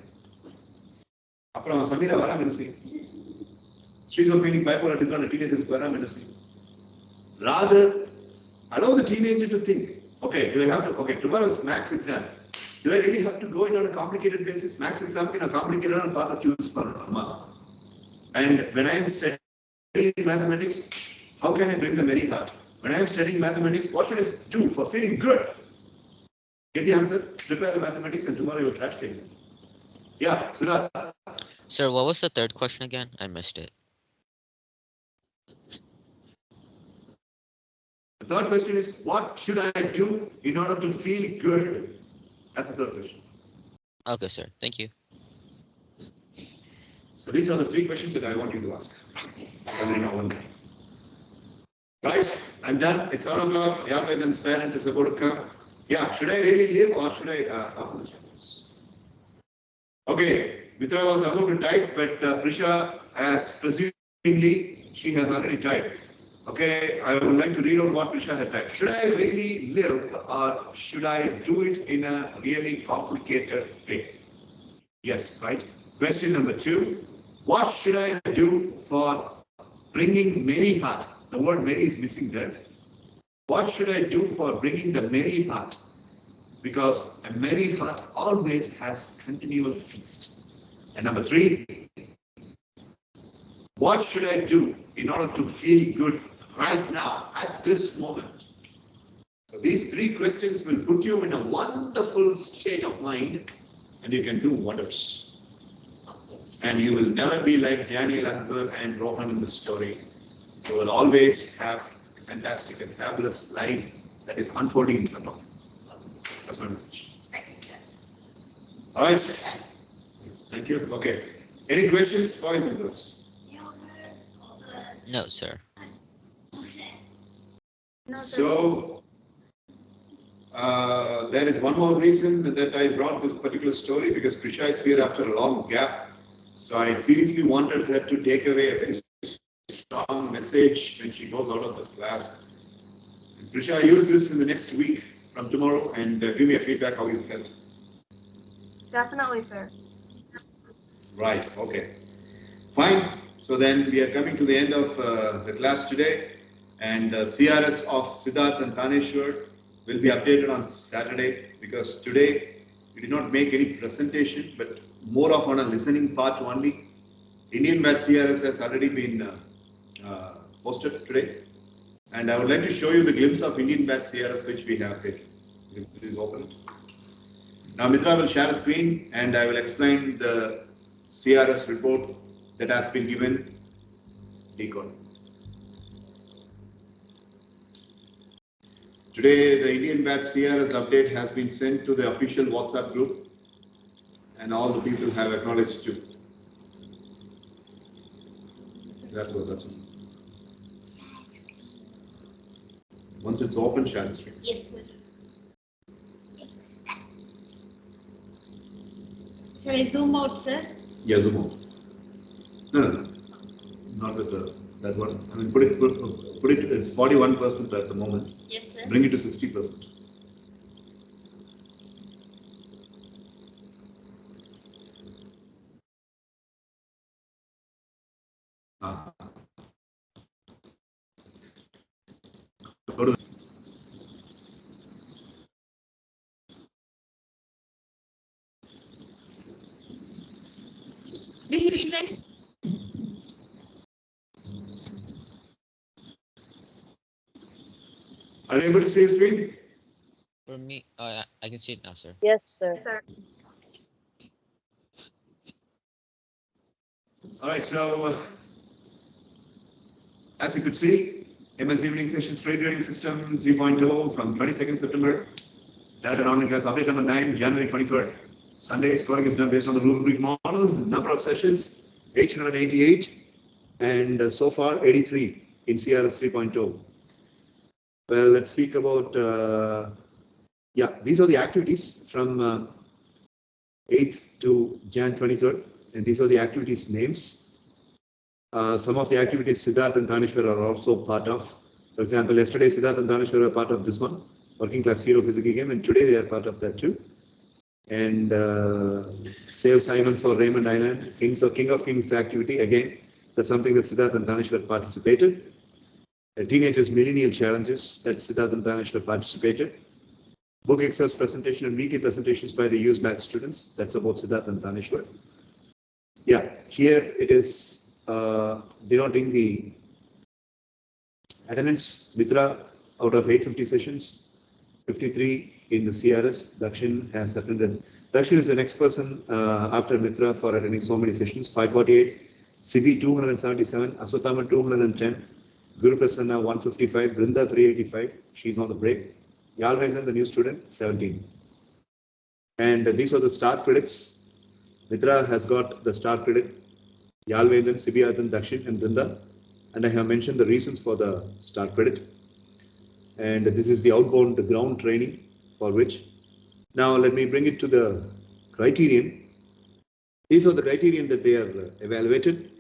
அப்புறம் சமீரா வராம என்ன செய்யும்? Schizophrenic bipolar disorder teenagers வராம என்ன செய்யும்? Rather, allow the teenager to think, okay, tomorrow's maths exam. Do I really have to go in on a complicated basis? Maths exam in a complicated path to choose பண்ணணுமா? And when I am studying mathematics, how can I bring the merry heart? When I am studying mathematics, what should I do for feeling good? Get the answer, prepare the mathematics and tomorrow you will trash the exam. Yeah, Siddharth. Sir, what was the third question again? I missed it. The third question is, what should I do in order to feel good? That's the third question. Okay, sir. Thank you. So these are the three questions that I want you to ask. Guys, I'm done. It's 7 o'clock. Yahweh's parent is about to come. Yeah, should I really live or should I Okay, Mitra was about to type, but Prisha has presumably, she has already typed. Okay, I would like to read out what Prisha had typed. Should I really live or should I do it in a really complicated way? Yes, right. Question number 2. What should I do for bringing merry heart? The word merry is missing there. What should I do for bringing the merry heart? Because a merry heart always has continual feast. And number 3, what should I do in order to feel good right now, at this moment? So these 3 questions will put you in a wonderful state of mind and you can do wonders. And you will never be like Daniel, Akbar and Rohan in the story. You will always have a fantastic and fabulous life that is unfolding in front of you. That's my message. Thank you, sir. All right. Thank you. Okay. Any questions, boys and girls? No, sir. No, sir. So, there is one more reason that I brought this particular story because Prisha is here after a long gap. So I seriously wanted her to take away a very strong message when she goes out of this class. And Prisha, use this in the next week from tomorrow and give me a feedback how you felt. Definitely, sir. Right, okay. Fine. So then we are coming to the end of the class today. And CRS of Siddharth and Taneshwar will be updated on Saturday because today we did not make any presentation but more of on a listening part only. Indian batch CRS has already been posted today. And I would like to show you the glimpse of Indian batch CRS which we have here. Please open it. Now Mitra will share a screen and I will explain the CRS report that has been given. Decode. Today, the Indian batch CRS update has been sent to the official WhatsApp group and all the people have acknowledged too. That's what. Once it's open, share the screen. Yes, sir. Shall I zoom out, sir? Yeah, zoom out. No. Not with that one. I mean, put it, it's 41% at the moment. Yes, sir. Bring it to 60%. Go to Did you refresh? Are you able to see the screen? For me, I can see it now, sir. Yes, sir. Sir. All right, so as you could see, MS Evening Session Straight Reading System 3.0 from 22nd September. That an online class update number 9, January 23rd. Sunday scoring is done based on the rubric model. Number of sessions 888 and so far 83 in CRS 3.0. Well, let's speak about these are the activities from 8th to Jan 23rd, and these are the activities names. Some of the activities Siddharth and Taneshwar are also part of. For example, yesterday Siddharth and Taneshwar were part of this one, Working Class Hero Physical Game, and today they are part of that too. And Save Simon for Raymond Island, King of Kings activity, again, that's something that Siddharth and Taneshwar participated. Teenagers Millennial Challenges, that's Siddharth and Taneshwar participated. Book excerpts presentation and weekly presentations by the US batch students, that's about Siddharth and Taneshwar. Yeah, here it is denoting the attendance. Mitra, out of 850 sessions, 53 in the CRS. Dakshin has attended. Dakshin is the next person after Mitra for attending so many sessions. 548, Sibi 277, Aswathama 210, Guru Prasanna 155, Brinda 385. She's on the break. Yalvendan, the new student, 17. And these are the star credits. Mitra has got the star credit. Yalvendan, Sibiarthan, Dakshin, and Brinda. And I have mentioned the reasons for the star credit. And this is the outbound ground training for which. Now let me bring it to the criterion. These are the criterion that they are evaluated.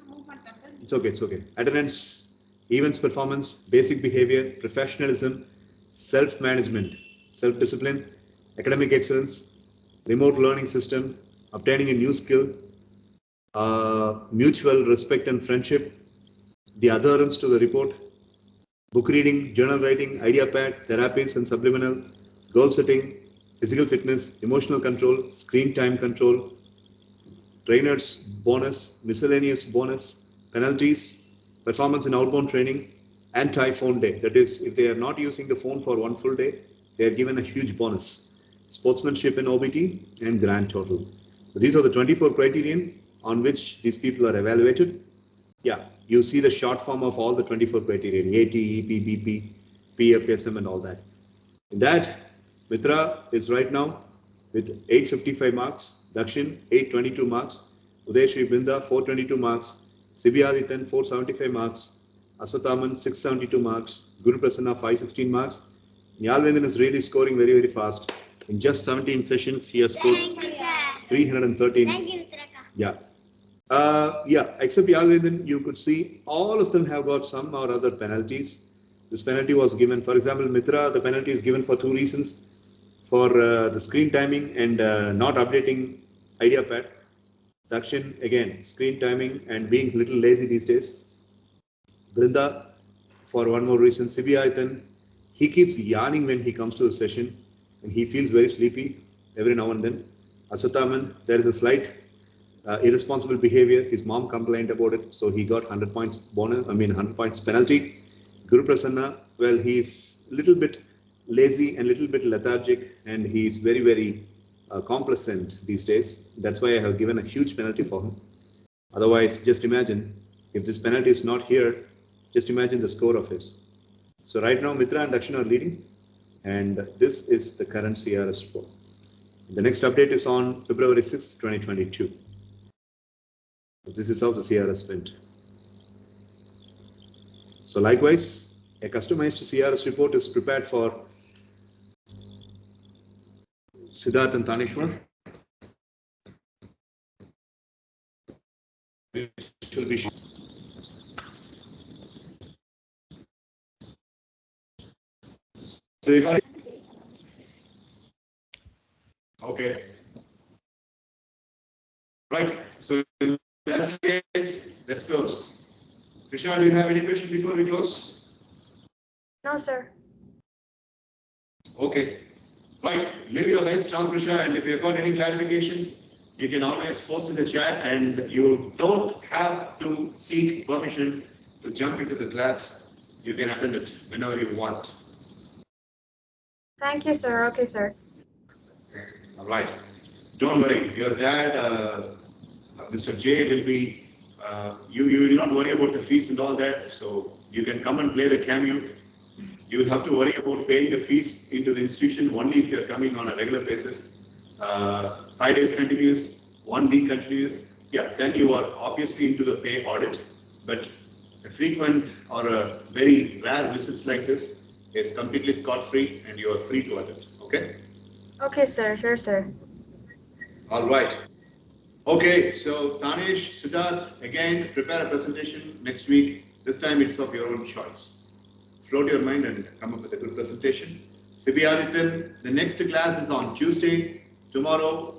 It's okay. Attendance, events performance, basic behavior, professionalism, self-management, self-discipline, academic excellence, remote learning system, obtaining a new skill, mutual respect and friendship, the adherence to the report, book reading, journal writing, idea pad, therapies and subliminal, goal setting, physical fitness, emotional control, screen time control, trainers bonus, miscellaneous bonus, penalties, performance in outbound training, anti-phone day. That is, if they are not using the phone for one full day, they are given a huge bonus. Sportsmanship in OBT and grand total. So these are the 24 criterion on which these people are evaluated. Yeah, you see the short form of all the 24 criterion, AT, EP, BP, PFSM and all that. In that, Mitra is right now with 855 marks, Dakshin 822 marks, Udayashri Brinda 422 marks, Sibiadithan 475 marks, Aswathaman 672 marks, Guru Prasanna 516 marks. Yalvendan is really scoring very, very fast. In just 17 sessions, he has scored 313. Thank you, Mitraka. Yeah. Yeah, except Yalvendan, you could see all of them have got some or other penalties. This penalty was given, for example, Mitra, the penalty is given for two reasons. For the screen timing and not updating IdeaPad. Dakshin, again, screen timing and being a little lazy these days. Brinda, for one more reason, Sibiayathan, he keeps yarning when he comes to the session and he feels very sleepy every now and then. Aswathaman, there is a slight irresponsible behavior. His mom complained about it, so he got 100 points bonus, 100 points penalty. Guru Prasanna, well, he's a little bit lazy and a little bit lethargic, and he's very, very complacent these days. That's why I have given a huge penalty for him. Otherwise, just imagine if this penalty is not here, just imagine the score of his. So right now, Mitra and Dakshin are leading, and this is the current CRS score. The next update is on February 6, 2022. This is how the CRS went. So likewise, a customized CRS report is prepared for Siddharth and Tanishwar, which will be so you got it? Okay. Right. So in that case, let's close. Krishna, do you have any question before we close? No, sir. Okay. Right. Leave your lights down, Krishna, and if you've got any clarifications, you can always post in the chat, and you don't have to seek permission to jump into the class. You can attend it whenever you want. Thank you, sir. Okay, sir. All right. Don't worry. Your dad, Mr. J, will be. You will not worry about the fees and all that. So you can come and play the cameo. You will have to worry about paying the fees into the institution only if you are coming on a regular basis. 5 days continuous, 1 week continuous. Yeah, then you are obviously into the pay audit. But a frequent or a very rare visits like this is completely scot-free and you are free to attend. Okay? Okay, sir. Sure, sir. All right. Okay, so Tanesh, Siddharth, again, prepare a presentation next week. This time it's of your own choice. Float your mind and come up with a good presentation. Sibi Adityan, the next class is on Tuesday. Tomorrow,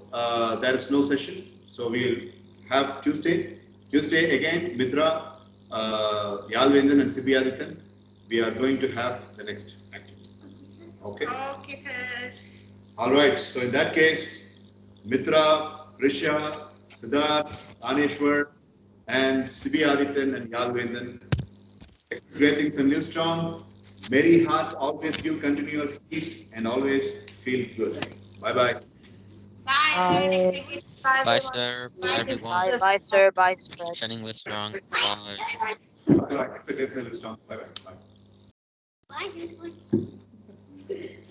there is no session, so we'll have Tuesday. Tuesday again, Mitra, Yalvendan and Sibi Adityan. We are going to have the next activity. Okay? Okay, sir. All right, so in that case, Mitra, Risha, Siddharth, Taneshwar, and Sibi Adityan and Yalvendan. Great things and live strong. Merry heart, always give continual feast and always feel good. Bye bye. Bye. Bye. Bye, Bye, everyone. sir. Bye, Thank you everyone. Bye, for bye, sir. Bye, Stretch. Shining with strong. Bye. Bye bye. Expect live strong. Bye bye. Bye.